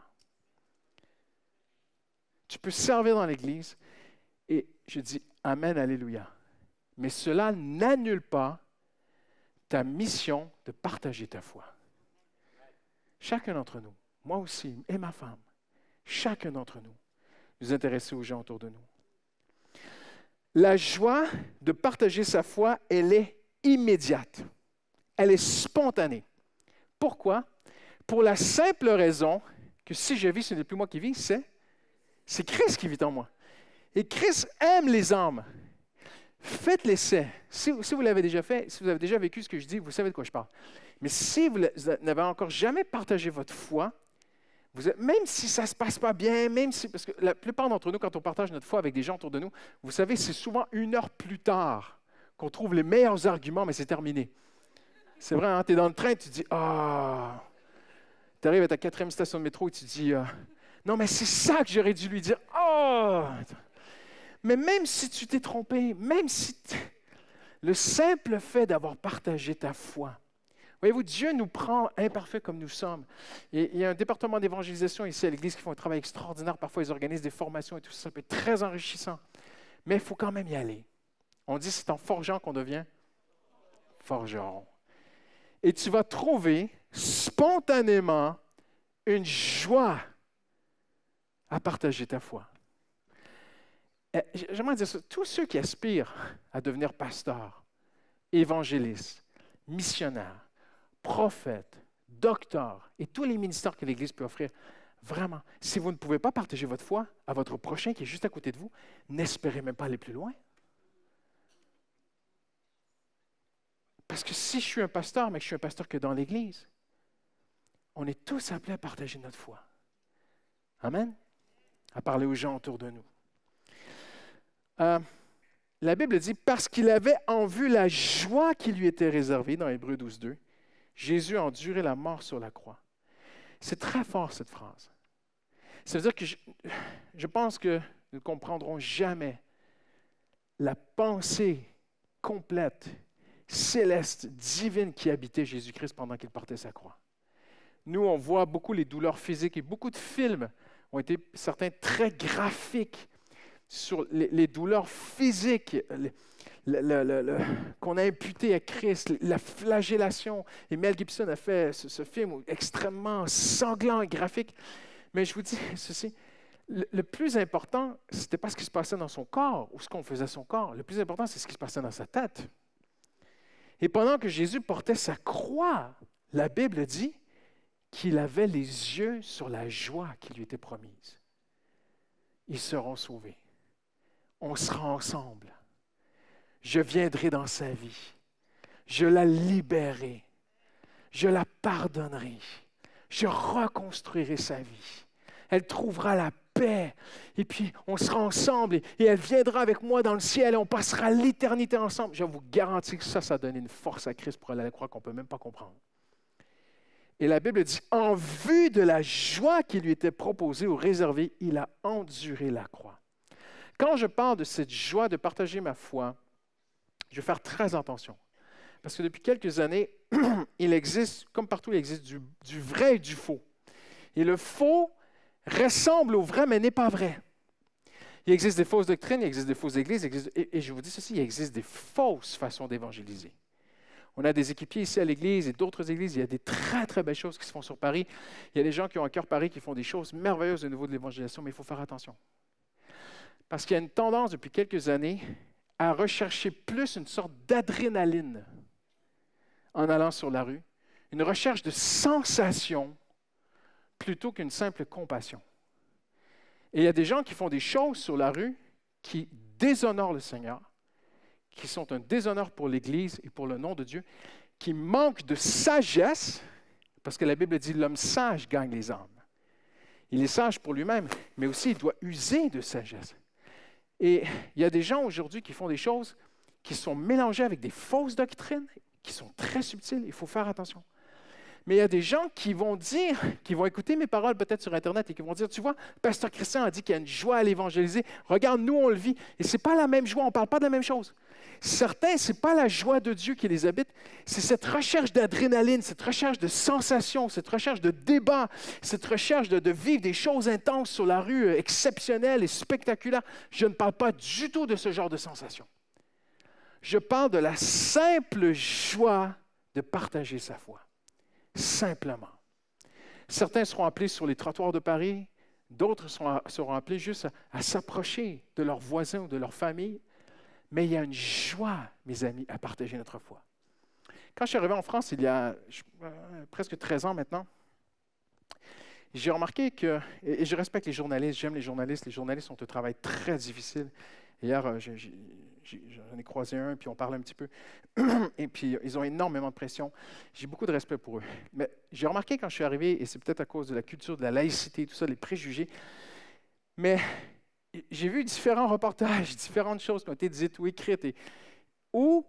Tu peux servir dans l'église et je dis Amen, Alléluia. Mais cela n'annule pas ta mission de partager ta foi. Chacun d'entre nous, moi aussi et ma femme, chacun d'entre nous, nous intéresser aux gens autour de nous. La joie de partager sa foi, elle est immédiate. Elle est spontanée. Pourquoi? Pour la simple raison que si je vis, ce n'est plus moi qui vis, c'est Christ qui vit en moi. Et Christ aime les âmes. Faites l'essai. Si vous l'avez déjà fait, si vous avez déjà vécu ce que je dis, vous savez de quoi je parle. Mais si vous n'avez encore jamais partagé votre foi, même si ça ne se passe pas bien, même si, parce que la plupart d'entre nous, quand on partage notre foi avec des gens autour de nous, vous savez, c'est souvent 1 heure plus tard qu'on trouve les meilleurs arguments, mais c'est terminé. C'est vrai, hein? Tu es dans le train, tu te dis « Ah! » Tu arrives à ta 4e station de métro et tu te dis « Non, mais c'est ça que j'aurais dû lui dire. Oh! » Mais même si tu t'es trompé, même si le simple fait d'avoir partagé ta foi, voyez-vous, Dieu nous prend imparfaits comme nous sommes. Et il y a un département d'évangélisation ici à l'Église qui font un travail extraordinaire. Parfois, ils organisent des formations et tout ça. Ça peut être très enrichissant. Mais il faut quand même y aller. On dit que c'est en forgeant qu'on devient forgeron. Et tu vas trouver spontanément une joie à partager ta foi. J'aimerais dire ça, tous ceux qui aspirent à devenir pasteurs, évangélistes, missionnaires, prophètes, docteurs et tous les ministères que l'Église peut offrir, vraiment, si vous ne pouvez pas partager votre foi à votre prochain qui est juste à côté de vous, n'espérez même pas aller plus loin. Parce que si je suis un pasteur, mais que je suis un pasteur que dans l'Église, on est tous appelés à partager notre foi. Amen? À parler aux gens autour de nous. La Bible dit, parce qu'il avait en vue la joie qui lui était réservée, dans Hébreux 12:2, Jésus a enduré la mort sur la croix. C'est très fort, cette phrase. Ça veut dire que je pense que nous ne comprendrons jamais la pensée complète, céleste, divine qui habitait Jésus-Christ pendant qu'il portait sa croix. Nous, on voit beaucoup les douleurs physiques et beaucoup de films ont été, certains très graphiques, sur les douleurs physiques qu'on a imputées à Christ, la flagellation. Et Mel Gibson a fait ce film extrêmement sanglant et graphique. Mais je vous dis ceci, le plus important, ce n'était pas ce qui se passait dans son corps ou ce qu'on faisait à son corps. Le plus important, c'est ce qui se passait dans sa tête. Et pendant que Jésus portait sa croix, la Bible dit qu'il avait les yeux sur la joie qui lui était promise. Ils seront sauvés. On sera ensemble. Je viendrai dans sa vie. Je la libérerai. Je la pardonnerai. Je reconstruirai sa vie. Elle trouvera la paix. Et puis, on sera ensemble et elle viendra avec moi dans le ciel et on passera l'éternité ensemble. Je vous garantis que ça donne une force à Christ pour aller à la croix qu'on ne peut même pas comprendre. Et la Bible dit, en vue de la joie qui lui était proposée ou réservée, il a enduré la croix. Quand je parle de cette joie de partager ma foi, je vais faire très attention. Parce que depuis quelques années, il existe, comme partout, il existe du vrai et du faux. Et le faux ressemble au vrai, mais n'est pas vrai. Il existe des fausses doctrines, il existe des fausses églises, et je vous dis ceci, il existe des fausses façons d'évangéliser. On a des équipiers ici à l'Église et d'autres églises. Il y a des très, très belles choses qui se font sur Paris. Il y a des gens qui ont un cœur Paris qui font des choses merveilleuses au niveau de l'évangélisation, mais il faut faire attention. Parce qu'il y a une tendance depuis quelques années à rechercher plus une sorte d'adrénaline en allant sur la rue, une recherche de sensation plutôt qu'une simple compassion. Et il y a des gens qui font des choses sur la rue qui déshonorent le Seigneur, qui sont un déshonneur pour l'Église et pour le nom de Dieu, qui manquent de sagesse, parce que la Bible dit « l'homme sage gagne les âmes ». Il est sage pour lui-même, mais aussi il doit user de sagesse. Et il y a des gens aujourd'hui qui font des choses qui sont mélangées avec des fausses doctrines, qui sont très subtiles, il faut faire attention. Mais il y a des gens qui vont dire, qui vont écouter mes paroles peut-être sur Internet et qui vont dire, tu vois, Pasteur Christian a dit qu'il y a une joie à l'évangéliser. Regarde, nous, on le vit. Et ce n'est pas la même joie, on ne parle pas de la même chose. Certains, ce n'est pas la joie de Dieu qui les habite, c'est cette recherche d'adrénaline, cette recherche de sensation, cette recherche de débat, cette recherche de vivre des choses intenses sur la rue, exceptionnelles et spectaculaires. Je ne parle pas du tout de ce genre de sensation. Je parle de la simple joie de partager sa foi. Simplement. Certains seront appelés sur les trottoirs de Paris, d'autres seront appelés juste à s'approcher de leurs voisins ou de leur famille. Mais il y a une joie, mes amis, à partager notre foi. Quand je suis arrivé en France, il y a presque 13 ans maintenant, j'ai remarqué que, et je respecte les journalistes, j'aime les journalistes ont un travail très difficile. Hier, j'en ai croisé un, puis on parlait un petit peu. Et puis, ils ont énormément de pression. J'ai beaucoup de respect pour eux. Mais j'ai remarqué quand je suis arrivé, et c'est peut-être à cause de la culture de la laïcité, tout ça, les préjugés, mais j'ai vu différents reportages, différentes choses qui ont été dites ou écrites, où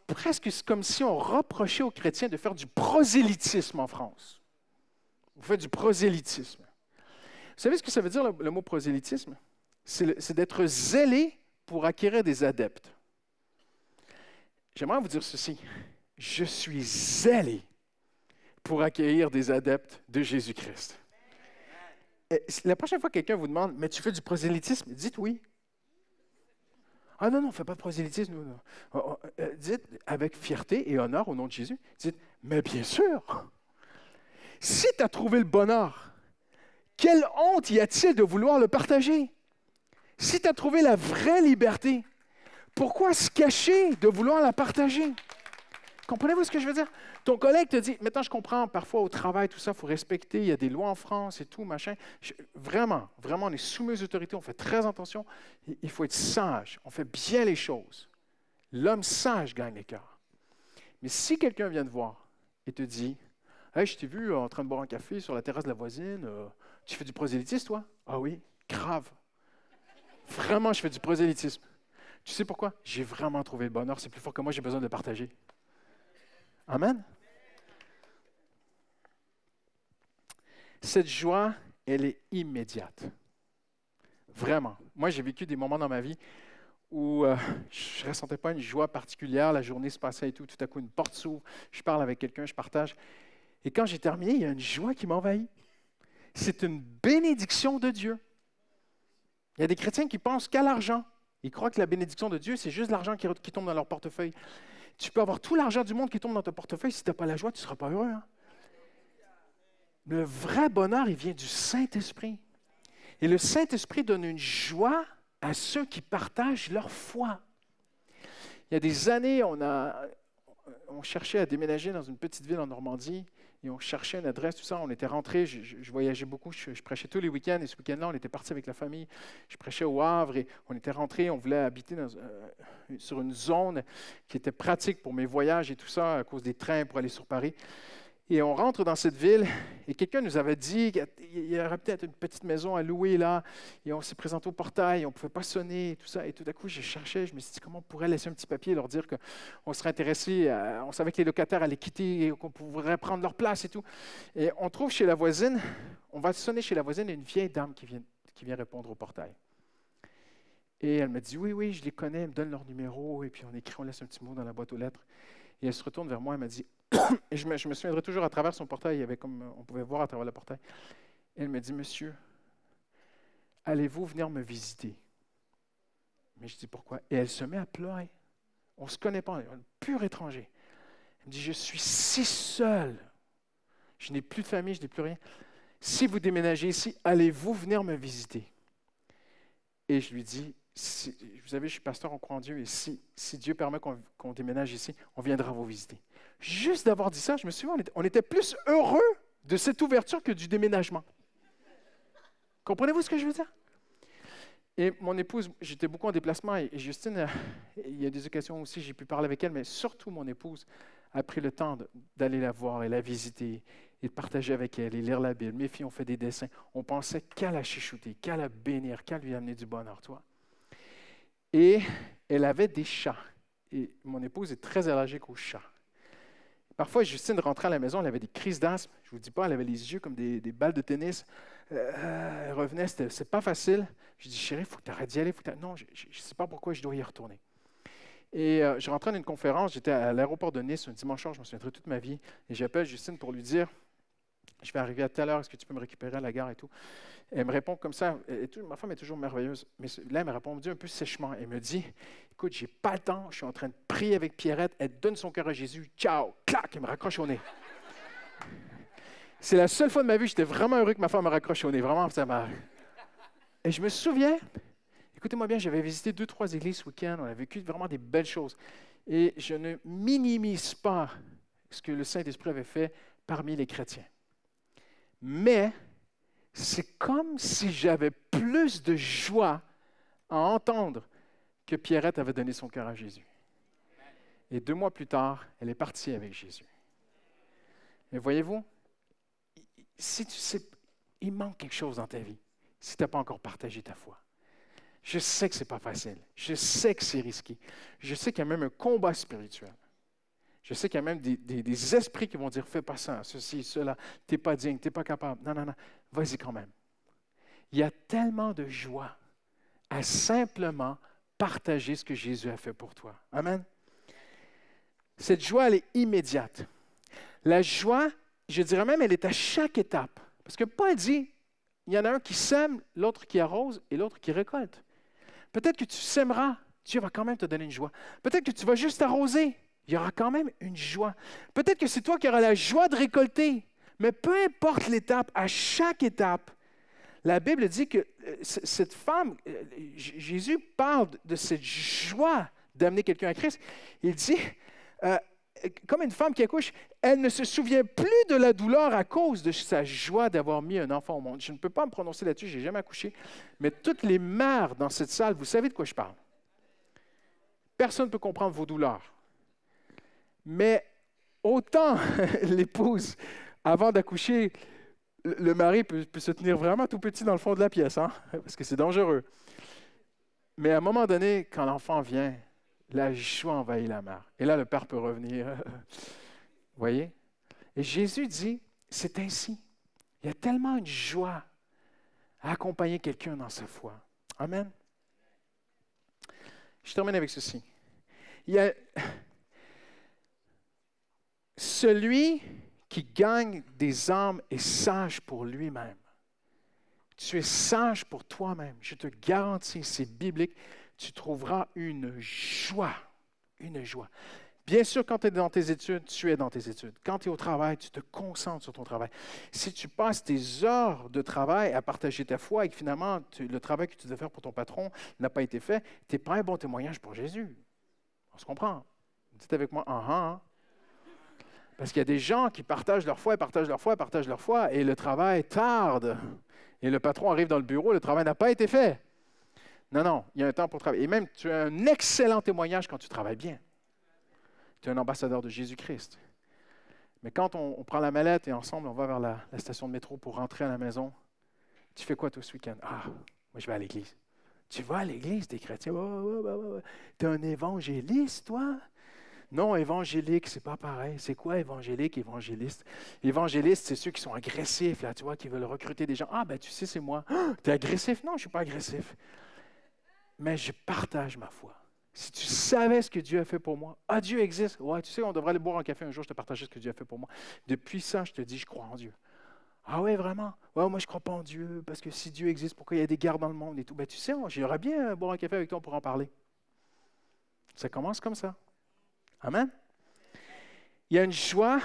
presque c'est comme si on reprochait aux chrétiens de faire du prosélytisme en France. Vous faites du prosélytisme. Vous savez ce que ça veut dire, le mot prosélytisme? C'est d'être zélé pour acquérir des adeptes. J'aimerais vous dire ceci. Je suis zélé pour accueillir des adeptes de Jésus-Christ. La prochaine fois que quelqu'un vous demande « Mais tu fais du prosélytisme? » Dites oui. Ah non, on ne fait pas de prosélytisme. Non. Dites avec fierté et honneur au nom de Jésus. Dites « Mais bien sûr! Si tu as trouvé le bonheur, quelle honte y a-t-il de vouloir le partager? Si tu as trouvé la vraie liberté, pourquoi se cacher de vouloir la partager? Comprenez-vous ce que je veux dire? Ton collègue te dit, maintenant je comprends, parfois au travail, tout ça, il faut respecter, il y a des lois en France et tout, machin. Vraiment, on est soumis aux autorités, on fait très attention. Il faut être sage, on fait bien les choses. L'homme sage gagne les cœurs. Mais si quelqu'un vient te voir et te dit, « Hey, je t'ai vu en train de boire un café sur la terrasse de la voisine, tu fais du prosélytisme, toi? » Ah oui, grave. Vraiment, je fais du prosélytisme. Tu sais pourquoi? J'ai vraiment trouvé le bonheur, c'est plus fort que moi, j'ai besoin de le partager. Amen. Cette joie, elle est immédiate. Vraiment. Moi, j'ai vécu des moments dans ma vie où je ne ressentais pas une joie particulière, la journée se passait et tout à coup, une porte s'ouvre, je parle avec quelqu'un, je partage. Et quand j'ai terminé, il y a une joie qui m'envahit. C'est une bénédiction de Dieu. Il y a des chrétiens qui pensent qu'à l'argent. Ils croient que la bénédiction de Dieu, c'est juste l'argent qui tombe dans leur portefeuille. Tu peux avoir tout l'argent du monde qui tombe dans ton portefeuille. Si tu n'as pas la joie, tu ne seras pas heureux. Hein? Le vrai bonheur, il vient du Saint-Esprit. Et le Saint-Esprit donne une joie à ceux qui partagent leur foi. Il y a des années, on on cherchait à déménager dans une petite ville en Normandie et on cherchait une adresse, tout ça. On était rentrés, je voyageais beaucoup, je prêchais tous les week-ends et ce week-end-là, on était partis avec la famille. Je prêchais au Havre et on était rentrés, on voulait habiter sur une zone qui était pratique pour mes voyages et tout ça à cause des trains pour aller sur Paris. Et on rentre dans cette ville et quelqu'un nous avait dit qu'il y aurait peut-être une petite maison à louer là. Et on s'est présenté au portail, on ne pouvait pas sonner et tout ça. Et tout à coup, je cherchais, je me suis dit comment on pourrait laisser un petit papier et leur dire qu'on serait intéressé, on savait que les locataires allaient quitter et qu'on pourrait prendre leur place et tout. Et on trouve chez la voisine, on va sonner chez la voisine et une vieille dame qui vient répondre au portail. Et elle me dit, oui, je les connais, elle me donne leur numéro et puis on laisse un petit mot dans la boîte aux lettres. Et elle se retourne vers moi, elle m'a dit, et je me souviendrai toujours à travers son portail, il y avait comme on pouvait voir à travers le portail. Elle me dit, monsieur, allez-vous venir me visiter? Mais je dis, pourquoi? Et elle se met à pleurer. On ne se connaît pas, on est un pur étranger. Elle me dit, je suis si seule. Je n'ai plus de famille, je n'ai plus rien. Si vous déménagez ici, allez-vous venir me visiter? Et je lui dis, vous savez, je suis pasteur, on croit en Dieu, et si Dieu permet qu'on déménage ici, on viendra vous visiter. Juste d'avoir dit ça, je me souviens, on était plus heureux de cette ouverture que du déménagement. Comprenez-vous ce que je veux dire? Et mon épouse, j'étais beaucoup en déplacement, et Justine, il y a des occasions aussi, j'ai pu parler avec elle, mais surtout mon épouse a pris le temps d'aller la voir et la visiter, et de partager avec elle, et lire la Bible. Mes filles ont fait des dessins. On pensait qu'à la chouchouter, qu'à la bénir, qu'à lui amener du bonheur, toi. Et elle avait des chats. Et mon épouse est très allergique aux chats. Parfois, Justine rentrait à la maison, elle avait des crises d'asthme. Je ne vous dis pas, elle avait les yeux comme des balles de tennis. Elle revenait, c'est pas facile. Je dis, chérie, il faut que tu arrêtes d'y aller. Non, je ne sais pas pourquoi je dois y retourner. Et je rentrais d'une conférence, j'étais à l'aéroport de Nice un dimanche soir, je me souviendrai toute ma vie. Et j'appelle Justine pour lui dire, je vais arriver à telle heure, est-ce que tu peux me récupérer à la gare et tout? Et elle me répond comme ça, ma femme est toujours merveilleuse, mais là, elle me répond un peu sèchement. Elle me dit, écoute, j'ai pas le temps, je suis en train de prier avec Pierrette, elle donne son cœur à Jésus, ciao, clac, elle me raccroche au nez. C'est la seule fois de ma vie, j'étais vraiment heureux que ma femme me raccroche au nez, vraiment, ça m'a... Et je me souviens, écoutez-moi bien, j'avais visité 2-3 églises ce week-end, on a vécu vraiment des belles choses. Et je ne minimise pas ce que le Saint-Esprit avait fait parmi les chrétiens. Mais c'est comme si j'avais plus de joie à entendre que Pierrette avait donné son cœur à Jésus. Et 2 mois plus tard, elle est partie avec Jésus. Mais voyez-vous, si tu sais, il manque quelque chose dans ta vie, si tu n'as pas encore partagé ta foi. Je sais que ce n'est pas facile. Je sais que c'est risqué. Je sais qu'il y a même un combat spirituel. Je sais qu'il y a même des esprits qui vont dire, fais pas ça, ceci, cela, tu n'es pas digne, tu n'es pas capable. Non, vas-y quand même. Il y a tellement de joie à simplement partager ce que Jésus a fait pour toi. Amen. Cette joie, elle est immédiate. La joie, je dirais même, elle est à chaque étape. Parce que Paul dit, il y en a un qui sème, l'autre qui arrose et l'autre qui récolte. Peut-être que tu sèmeras, Dieu va quand même te donner une joie. Peut-être que tu vas juste arroser, il y aura quand même une joie. Peut-être que c'est toi qui auras la joie de récolter. Mais peu importe l'étape, à chaque étape, la Bible dit que cette femme, Jésus parle de cette joie d'amener quelqu'un à Christ. Il dit, comme une femme qui accouche, elle ne se souvient plus de la douleur à cause de sa joie d'avoir mis un enfant au monde. Je ne peux pas me prononcer là-dessus, je n'ai jamais accouché, mais toutes les mères dans cette salle, vous savez de quoi je parle. Personne ne peut comprendre vos douleurs. Mais autant l'épouse, avant d'accoucher, le mari peut se tenir vraiment tout petit dans le fond de la pièce, hein, parce que c'est dangereux. Mais à un moment donné, quand l'enfant vient, la joie envahit la mère. Et là, le père peut revenir. Vous voyez? Et Jésus dit, c'est ainsi. Il y a tellement une joie à accompagner quelqu'un dans sa foi. Amen. Je termine avec ceci. Il y a celui qui gagne des âmes est sage pour lui-même. Tu es sage pour toi-même. Je te garantis, c'est biblique. Tu trouveras une joie. Une joie. Bien sûr, quand tu es dans tes études, tu es dans tes études. Quand tu es au travail, tu te concentres sur ton travail. Si tu passes tes heures de travail à partager ta foi et que finalement, le travail que tu devais faire pour ton patron n'a pas été fait, tu n'es pas un bon témoignage pour Jésus. On se comprend. Dites avec moi, Parce qu'il y a des gens qui partagent leur foi, et le travail tarde. Et le patron arrive dans le bureau, le travail n'a pas été fait. Non, non, il y a un temps pour travailler. Et même, tu as un excellent témoignage quand tu travailles bien. Tu es un ambassadeur de Jésus-Christ. Mais quand on prend la mallette et ensemble, on va vers la station de métro pour rentrer à la maison, tu fais quoi tout ce week-end? Ah, moi je vais à l'église. Tu vas à l'église, t'es chrétien. T'es un évangéliste, toi? Non, évangélique, c'est pas pareil. C'est quoi évangélique, évangéliste? Évangéliste, c'est ceux qui sont agressifs, là, tu vois, qui veulent recruter des gens. Ah, ben tu sais, c'est moi. Ah, t'es agressif? Non, je ne suis pas agressif. Mais je partage ma foi. Si tu savais ce que Dieu a fait pour moi, ah, Dieu existe. Ouais, tu sais, on devrait aller boire un café un jour, je te partagerai ce que Dieu a fait pour moi. Depuis ça, je te dis, je crois en Dieu. Ah ouais, vraiment? Ouais, moi, je ne crois pas en Dieu, parce que si Dieu existe, pourquoi il y a des guerres dans le monde et tout? Ben, tu sais, j'aimerais bien boire un café avec toi pour en parler. Ça commence comme ça. Amen? Il y a une joie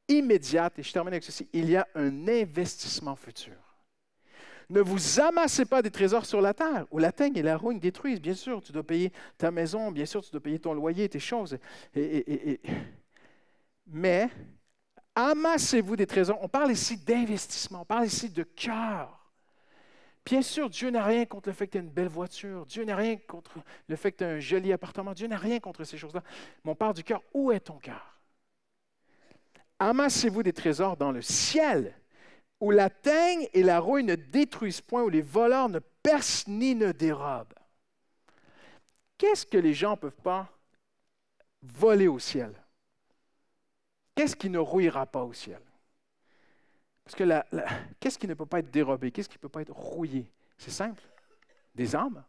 immédiate, et je termine avec ceci, il y a un investissement futur. Ne vous amassez pas des trésors sur la terre, où la teigne et la rouille détruisent. Bien sûr, tu dois payer ta maison, bien sûr, tu dois payer ton loyer, tes choses. Mais amassez-vous des trésors. On parle ici d'investissement, on parle ici de cœur. Bien sûr, Dieu n'a rien contre le fait que tu aies une belle voiture. Dieu n'a rien contre le fait que tu as un joli appartement. Dieu n'a rien contre ces choses-là. Mais on parle du cœur. Où est ton cœur? Amassez-vous des trésors dans le ciel, où la teigne et la rouille ne détruisent point, où les voleurs ne percent ni ne dérobent. Qu'est-ce que les gens ne peuvent pas voler au ciel? Qu'est-ce qui ne rouillera pas au ciel? Parce que qu'est-ce qui ne peut pas être dérobé? Qu'est-ce qui ne peut pas être rouillé? C'est simple. Des âmes.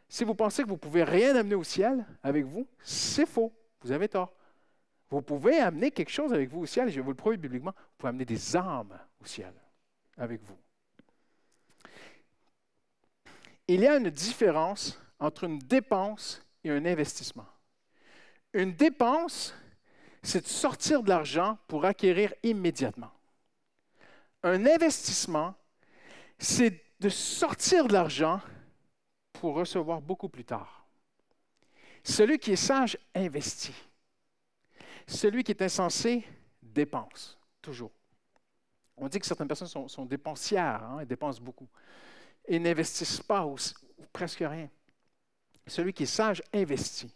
Si vous pensez que vous ne pouvez rien amener au ciel avec vous, c'est faux. Vous avez tort. Vous pouvez amener quelque chose avec vous au ciel, et je vais vous le prouver bibliquement. Vous pouvez amener des âmes au ciel avec vous. Il y a une différence entre une dépense et un investissement. Une dépense, c'est de sortir de l'argent pour acquérir immédiatement. Un investissement, c'est de sortir de l'argent pour recevoir beaucoup plus tard. Celui qui est sage investit. Celui qui est insensé dépense, toujours. On dit que certaines personnes sont dépensières, elles dépensent beaucoup, et n'investissent pas ou presque rien. Celui qui est sage investit.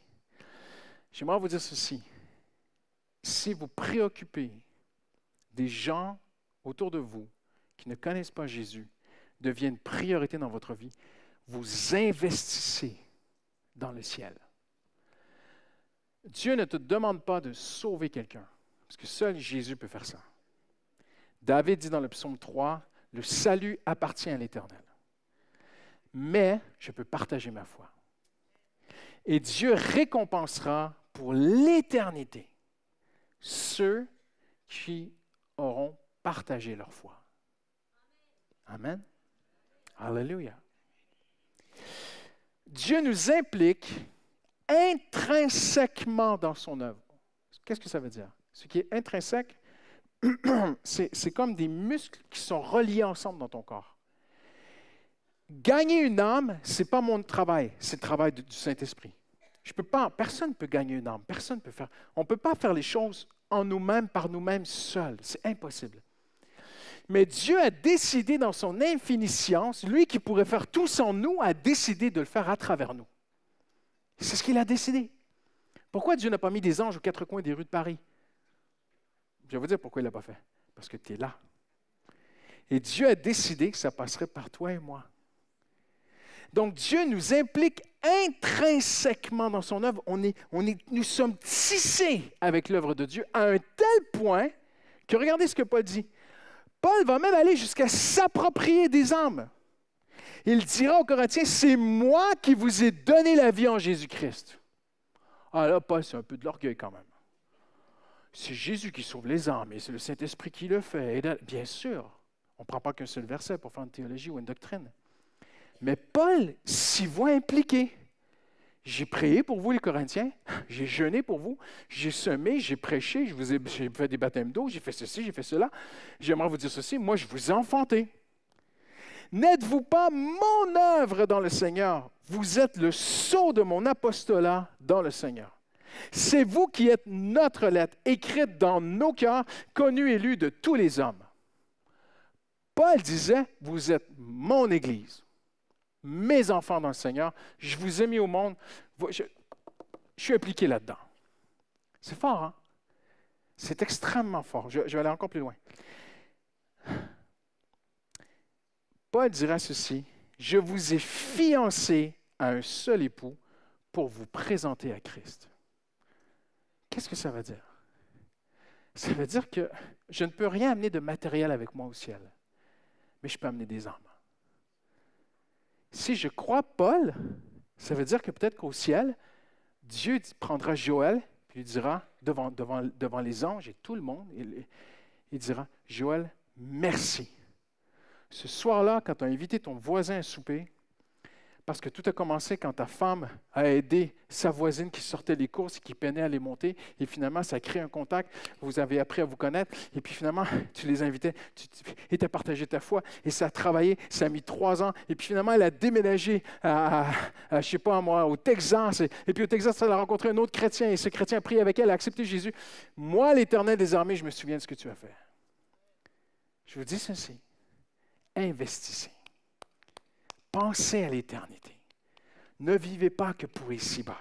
J'aimerais vous dire ceci. Si vous préoccupez des gens autour de vous qui ne connaissent pas Jésus, deviennent priorité dans votre vie, vous investissez dans le ciel. Dieu ne te demande pas de sauver quelqu'un, parce que seul Jésus peut faire ça. David dit dans le psaume 3, « Le salut appartient à l'Éternel. Mais je peux partager ma foi. » Et Dieu récompensera pour l'éternité ceux qui auront partagé leur foi. Amen. Alléluia. Dieu nous implique intrinsèquement dans son œuvre. Qu'est-ce que ça veut dire? Ce qui est intrinsèque, c'est comme des muscles qui sont reliés ensemble dans ton corps. Gagner une âme, ce n'est pas mon travail, c'est le travail du Saint-Esprit. Personne ne peut gagner une âme, personne ne peut faire. On ne peut pas faire les choses en nous-mêmes, par nous-mêmes, seuls. C'est impossible. Mais Dieu a décidé dans son infiniscience, lui qui pourrait faire tout sans nous, a décidé de le faire à travers nous. C'est ce qu'il a décidé. Pourquoi Dieu n'a pas mis des anges aux quatre coins des rues de Paris? Je vais vous dire pourquoi il ne l'a pas fait. Parce que tu es là. Et Dieu a décidé que ça passerait par toi et moi. Donc Dieu nous implique intrinsèquement dans son œuvre. Nous sommes tissés avec l'œuvre de Dieu à un tel point que regardez ce que Paul dit. Paul va même aller jusqu'à s'approprier des âmes. Il dira aux Corinthiens, « C'est moi qui vous ai donné la vie en Jésus-Christ. » Ah là, Paul, c'est un peu de l'orgueil quand même. C'est Jésus qui sauve les âmes et c'est le Saint-Esprit qui le fait. Et là, bien sûr, on ne prend pas qu'un seul verset pour faire une théologie ou une doctrine. Mais Paul s'y voit impliqué. J'ai prié pour vous, les Corinthiens. J'ai jeûné pour vous. J'ai semé, j'ai prêché, j'ai fait des baptêmes d'eau, j'ai fait ceci, j'ai fait cela. J'aimerais vous dire ceci. Moi, je vous ai enfanté. N'êtes-vous pas mon œuvre dans le Seigneur? Vous êtes le sceau de mon apostolat dans le Seigneur. C'est vous qui êtes notre lettre, écrite dans nos cœurs, connue et lue de tous les hommes. Paul disait, vous êtes mon Église, mes enfants dans le Seigneur, je vous ai mis au monde, je suis impliqué là-dedans. C'est fort, hein? C'est extrêmement fort. Je vais aller encore plus loin. Paul dira ceci, je vous ai fiancés à un seul époux pour vous présenter à Christ. Qu'est-ce que ça veut dire? Ça veut dire que je ne peux rien amener de matériel avec moi au ciel, mais je peux amener des âmes. Si je crois Paul, ça veut dire que peut-être qu'au ciel, Dieu prendra Joël, puis lui dira, devant les anges et tout le monde, il dira, Joël, merci. Ce soir-là, quand tu as invité ton voisin à souper, parce que tout a commencé quand ta femme a aidé sa voisine qui sortait des courses, qui peinait à les monter, et finalement, ça a créé un contact, vous avez appris à vous connaître, et puis finalement, tu les invitais, et tu as partagé ta foi, et ça a travaillé, ça a mis 3 ans, et puis finalement, elle a déménagé je ne sais pas moi, au Texas, et puis au Texas, elle a rencontré un autre chrétien, et ce chrétien a prié avec elle, a accepté Jésus. Moi, l'Éternel des armées, je me souviens de ce que tu as fait. Je vous dis ceci, investissez. Pensez à l'éternité. Ne vivez pas que pour ici-bas.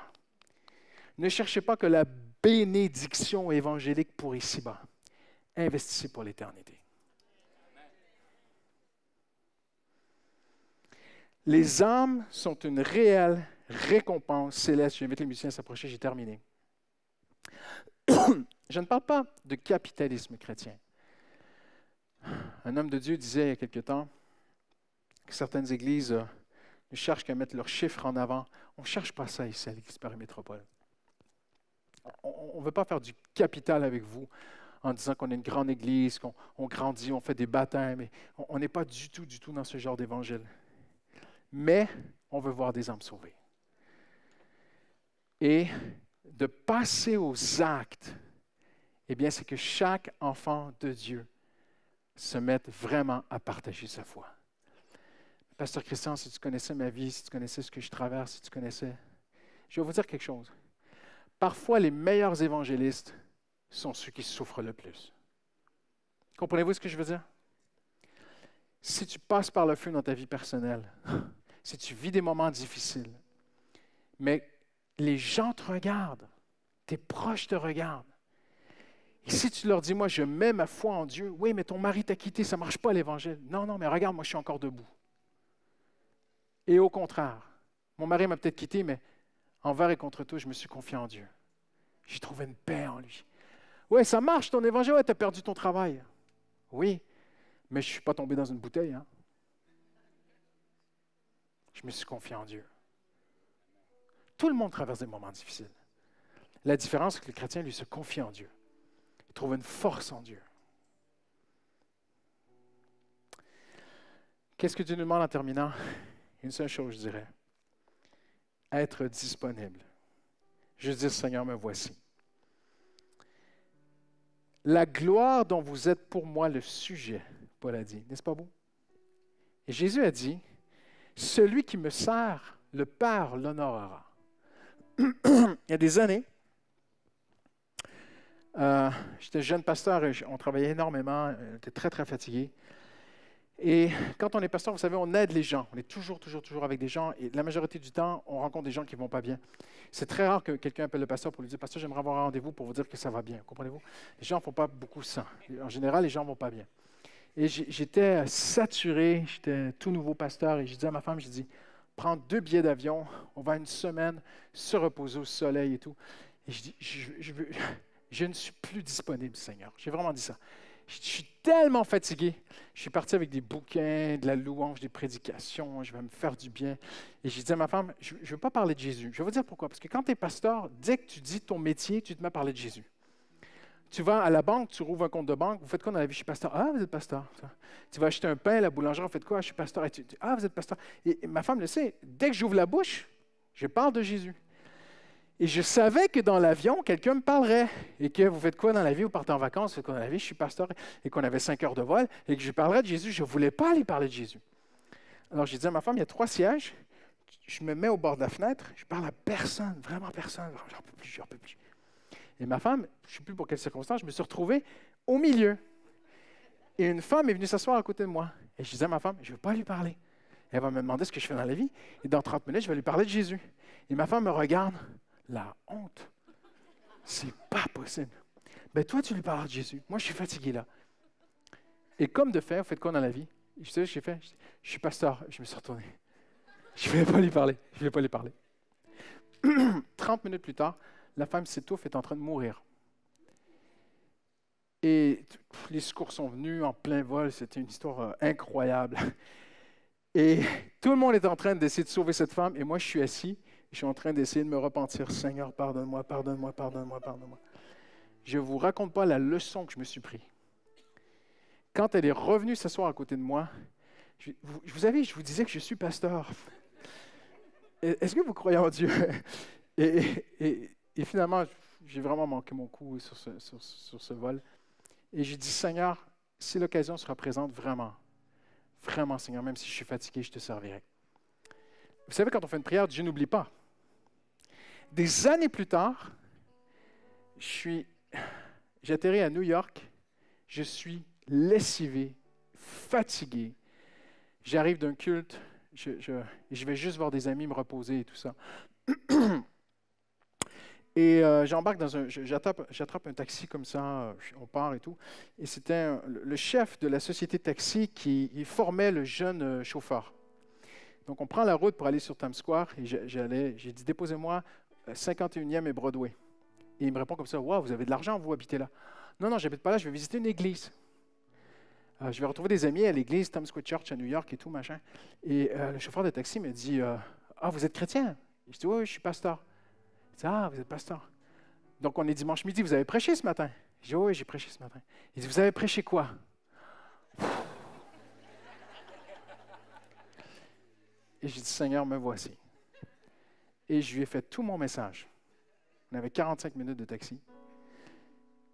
Ne cherchez pas que la bénédiction évangélique pour ici-bas. Investissez pour l'éternité. Les âmes sont une réelle récompense céleste. J'invite les musiciens à s'approcher, j'ai terminé. Je ne parle pas de capitalisme chrétien. Un homme de Dieu disait il y a quelque temps que certaines églises ne cherchent qu'à mettre leurs chiffres en avant. On ne cherche pas ça ici à l'Église Paris Métropole. On ne veut pas faire du capital avec vous en disant qu'on est une grande église, qu'on grandit, on fait des baptêmes. On n'est pas du tout dans ce genre d'évangile. Mais on veut voir des âmes sauvées. Et de passer aux actes, eh bien, c'est que chaque enfant de Dieu se mette vraiment à partager sa foi. Pasteur Christian, si tu connaissais ma vie, si tu connaissais ce que je traverse, si tu connaissais... Je vais vous dire quelque chose. Parfois, les meilleurs évangélistes sont ceux qui souffrent le plus. Comprenez-vous ce que je veux dire? Si tu passes par le feu dans ta vie personnelle, si tu vis des moments difficiles, mais les gens te regardent, tes proches te regardent, et si tu leur dis, moi, je mets ma foi en Dieu, oui, mais ton mari t'a quitté, ça ne marche pas l'Évangile. Non, mais regarde, moi, je suis encore debout. Et au contraire, mon mari m'a peut-être quitté, mais envers et contre tout, je me suis confié en Dieu. J'ai trouvé une paix en lui. Oui, ça marche, ton Évangile, ouais, tu as perdu ton travail. Oui, mais je ne suis pas tombé dans une bouteille. Hein? Je me suis confié en Dieu. Tout le monde traverse des moments difficiles. La différence, c'est que le chrétien, lui, se confie en Dieu. Il trouve une force en Dieu. Qu'est-ce que Dieu nous demande en terminant? Une seule chose, je dirais. Être disponible. Je dis, Seigneur, me voici. La gloire dont vous êtes pour moi le sujet, Paul a dit. N'est-ce pas beau? Et Jésus a dit, celui qui me sert, le Père l'honorera. Il y a des années, j'étais jeune pasteur et on travaillait énormément, on était très, très fatigué. Et quand on est pasteur, vous savez, on aide les gens. On est toujours avec des gens. Et la majorité du temps, on rencontre des gens qui ne vont pas bien. C'est très rare que quelqu'un appelle le pasteur pour lui dire « Pasteur, j'aimerais avoir un rendez-vous pour vous dire que ça va bien. » Comprenez-vous? Les gens ne font pas beaucoup ça. En général, les gens ne vont pas bien. Et j'étais saturé, j'étais tout nouveau pasteur. Et j'ai dit à ma femme, j'ai dit « Prends 2 billets d'avion, on va une semaine se reposer au soleil et tout. » Et je dis « Je ne suis plus disponible, Seigneur. » J'ai vraiment dit ça. Je suis tellement fatigué. Je suis parti avec des bouquins, de la louange, des prédications. Je vais me faire du bien. Et j'ai dit à ma femme, je ne veux pas parler de Jésus. Je vais vous dire pourquoi. Parce que quand tu es pasteur, dès que tu dis ton métier, tu te mets à parler de Jésus. Tu vas à la banque, tu rouvres un compte de banque. Vous faites quoi dans la vie? Je suis pasteur. Ah, vous êtes pasteur. Tu vas acheter un pain à la boulangerie. Vous faites quoi? Je suis pasteur. Ah, vous êtes pasteur. Et ma femme le sait. Dès que j'ouvre la bouche, je parle de Jésus. Et je savais que dans l'avion, quelqu'un me parlerait. Et que vous faites quoi dans la vie? Vous partez en vacances, vous faites quoi dans la vie? Je suis pasteur. Et qu'on avait 5 heures de vol. Et que je parlerais de Jésus. Je ne voulais pas aller parler de Jésus. Alors j'ai dit à ma femme, il y a 3 sièges. Je me mets au bord de la fenêtre. Je parle à personne, vraiment personne. J'en peux plus. Et ma femme, je ne sais plus pour quelle circonstance, je me suis retrouvé au milieu. Et une femme est venue s'asseoir à côté de moi. Et je disais à ma femme, je ne veux pas lui parler. Elle va me demander ce que je fais dans la vie. Et dans 30 minutes, je vais lui parler de Jésus. Et ma femme me regarde. La honte. C'est pas possible. Ben toi, tu lui parles de Jésus. Moi, je suis fatigué là. Et comme de fait, vous faites quoi dans la vie? Je sais ce que j'ai fait. Je suis pasteur. Je me suis retourné. Je ne voulais pas lui parler. Je ne voulais pas lui parler. 30 minutes plus tard, la femme s'étouffe, est en train de mourir. Et les secours sont venus en plein vol. C'était une histoire incroyable. Et tout le monde est en train d'essayer de sauver cette femme. Et moi, je suis assis. Je suis en train d'essayer de me repentir. Seigneur, pardonne-moi, pardonne-moi, pardonne-moi, pardonne-moi. Je ne vous raconte pas la leçon que je me suis prise. Quand elle est revenue s'asseoir à côté de moi, vous savez, je vous disais que je suis pasteur. Est-ce que vous croyez en Dieu? Et finalement, j'ai vraiment manqué mon coup sur ce vol. Et j'ai dit, Seigneur, si l'occasion sera présente, vraiment, vraiment, Seigneur, même si je suis fatigué, je te servirai. Vous savez, quand on fait une prière, Dieu n'oublie pas. Des années plus tard, j'ai atterri à New York, je suis lessivé, fatigué. J'arrive d'un culte, je vais juste voir des amis me reposer et tout ça. Et j'embarque j'attrape un taxi comme ça, on part et tout. Et c'était le chef de la société de taxi qui formait le jeune chauffeur. Donc on prend la route pour aller sur Times Square et j'ai dit déposez-moi 51e et Broadway. Et il me répond comme ça, wow, vous avez de l'argent, vous habitez là. Non, j'habite pas là, je vais visiter une église. Je vais retrouver des amis à l'église Times Square Church à New York et tout, machin. Et le chauffeur de taxi me dit, vous êtes chrétien? Je dis, oui, je suis pasteur. Il dit, vous êtes pasteur. Donc on est dimanche midi, vous avez prêché ce matin? Je dis, oui, j'ai prêché ce matin. Il dit, vous avez prêché quoi? Et j'ai dit, Seigneur, me voici. Et je lui ai fait tout mon message. On avait 45 minutes de taxi.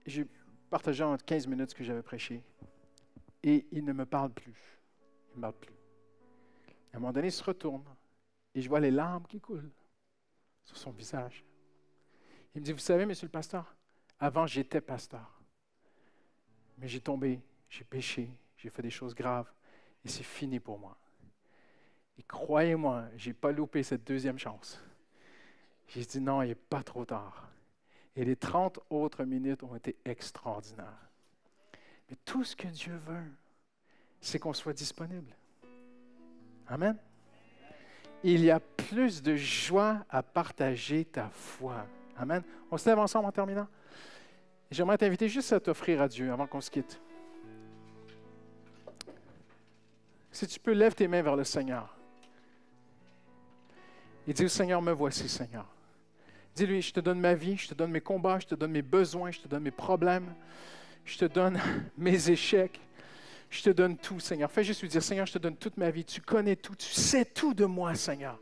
J'ai partagé en 15 minutes ce que j'avais prêché. Et il ne me parle plus. Il ne me parle plus. À un moment donné, il se retourne et je vois les larmes qui coulent sur son visage. Il me dit, vous savez, monsieur le pasteur, avant j'étais pasteur. Mais j'ai tombé, j'ai péché, j'ai fait des choses graves et c'est fini pour moi. Et croyez-moi, je n'ai pas loupé cette deuxième chance. J'ai dit non, il n'est pas trop tard. Et les 30 autres minutes ont été extraordinaires. Mais tout ce que Dieu veut, c'est qu'on soit disponible. Amen. Il y a plus de joie à partager ta foi. Amen. On se lève ensemble en terminant. J'aimerais t'inviter juste à t'offrir à Dieu avant qu'on se quitte. Si tu peux, lève tes mains vers le Seigneur. Et dis au Seigneur, me voici, Seigneur. Dis-lui, je te donne ma vie, je te donne mes combats, je te donne mes besoins, je te donne mes problèmes, je te donne mes échecs, je te donne tout, Seigneur. Fais juste lui dire, Seigneur, je te donne toute ma vie, tu connais tout, tu sais tout de moi, Seigneur.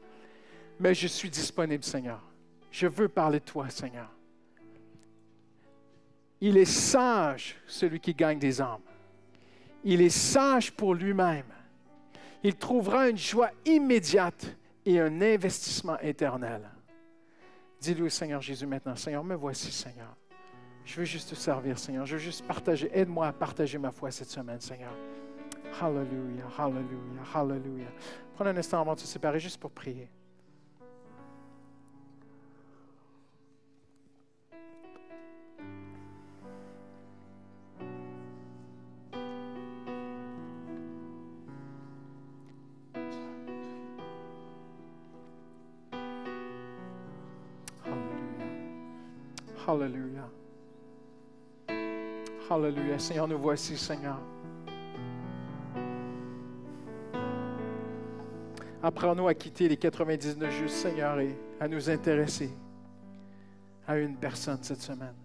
Mais je suis disponible, Seigneur. Je veux parler de toi, Seigneur. Il est sage, celui qui gagne des âmes. Il est sage pour lui-même. Il trouvera une joie immédiate et un investissement éternel. Dis-lui au Seigneur Jésus maintenant, Seigneur, me voici, Seigneur. Je veux juste te servir, Seigneur. Je veux juste partager. Aide-moi à partager ma foi cette semaine, Seigneur. Hallelujah, hallelujah, hallelujah. Prends un instant avant de se séparer juste pour prier. Hallelujah. Hallelujah. Seigneur, nous voici, Seigneur. Apprends-nous à quitter les 99 justes, Seigneur, et à nous intéresser à une personne cette semaine.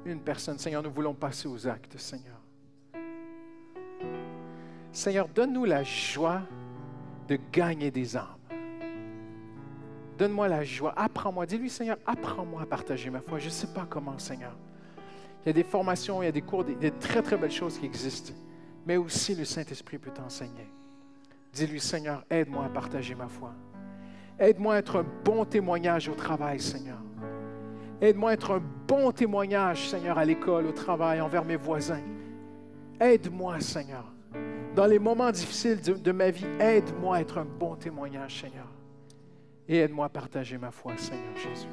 Une personne, Seigneur, nous voulons passer aux actes, Seigneur. Seigneur, donne-nous la joie de gagner des âmes. Donne-moi la joie. Apprends-moi. Dis-lui, Seigneur, apprends-moi à partager ma foi. Je ne sais pas comment, Seigneur. Il y a des formations, il y a des cours, des très, très belles choses qui existent. Mais aussi, le Saint-Esprit peut t'enseigner. Dis-lui, Seigneur, aide-moi à partager ma foi. Aide-moi à être un bon témoignage au travail, Seigneur. Aide-moi à être un bon témoignage, Seigneur, à l'école, au travail, envers mes voisins. Aide-moi, Seigneur. Dans les moments difficiles de ma vie, aide-moi à être un bon témoignage, Seigneur. Et aide-moi à partager ma foi, Seigneur Jésus.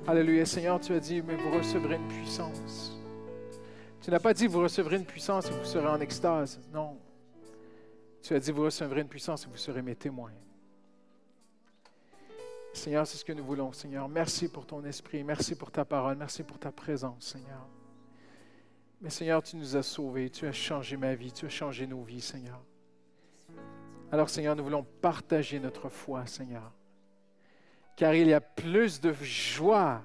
Alléluia, Seigneur, tu as dit, mais vous recevrez une puissance. Tu n'as pas dit, vous recevrez une puissance et vous serez en extase. Non. Tu as dit, vous recevrez une puissance et vous serez mes témoins. Seigneur, c'est ce que nous voulons, Seigneur. Merci pour ton esprit, merci pour ta parole, merci pour ta présence, Seigneur. Mais Seigneur, tu nous as sauvés, tu as changé ma vie, tu as changé nos vies, Seigneur. Alors, Seigneur, nous voulons partager notre foi, Seigneur. Car il y a plus de joie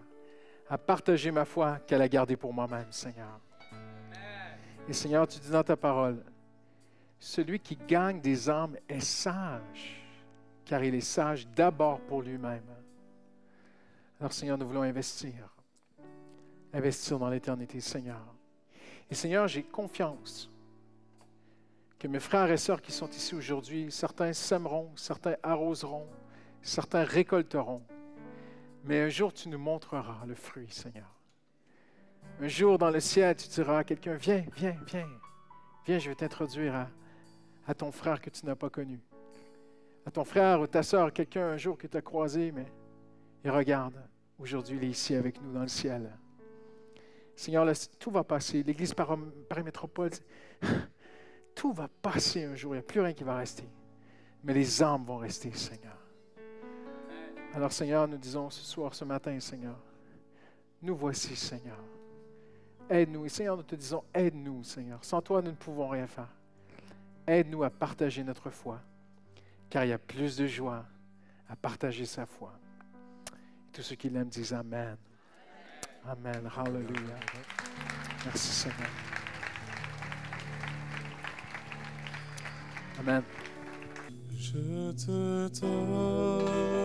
à partager ma foi qu'à la garder pour moi-même, Seigneur. Et Seigneur, tu dis dans ta parole, celui qui gagne des âmes est sage, car il est sage d'abord pour lui-même. Alors, Seigneur, nous voulons investir dans l'éternité, Seigneur. Et Seigneur, j'ai confiance que mes frères et sœurs qui sont ici aujourd'hui, certains sèmeront, certains arroseront, certains récolteront. Mais un jour, tu nous montreras le fruit, Seigneur. Un jour, dans le ciel, tu diras à quelqu'un, viens, viens, viens. Viens, je vais t'introduire à ton frère que tu n'as pas connu. À ton frère ou ta sœur, quelqu'un un jour que tu as croisé, mais et regarde, aujourd'hui, il est ici avec nous dans le ciel. Seigneur, là, tout va passer. L'Église Paris-Métropole, tout va passer un jour. Il n'y a plus rien qui va rester. Mais les âmes vont rester, Seigneur. Alors, Seigneur, nous disons ce soir, ce matin, Seigneur, nous voici, Seigneur. Aide-nous. Et Seigneur, nous te disons, aide-nous, Seigneur. Sans toi, nous ne pouvons rien faire. Aide-nous à partager notre foi, car il y a plus de joie à partager sa foi. Et tous ceux qui l'aiment disent Amen. Amen. Hallelujah. Merci, Seigneur. Amen. Je te donne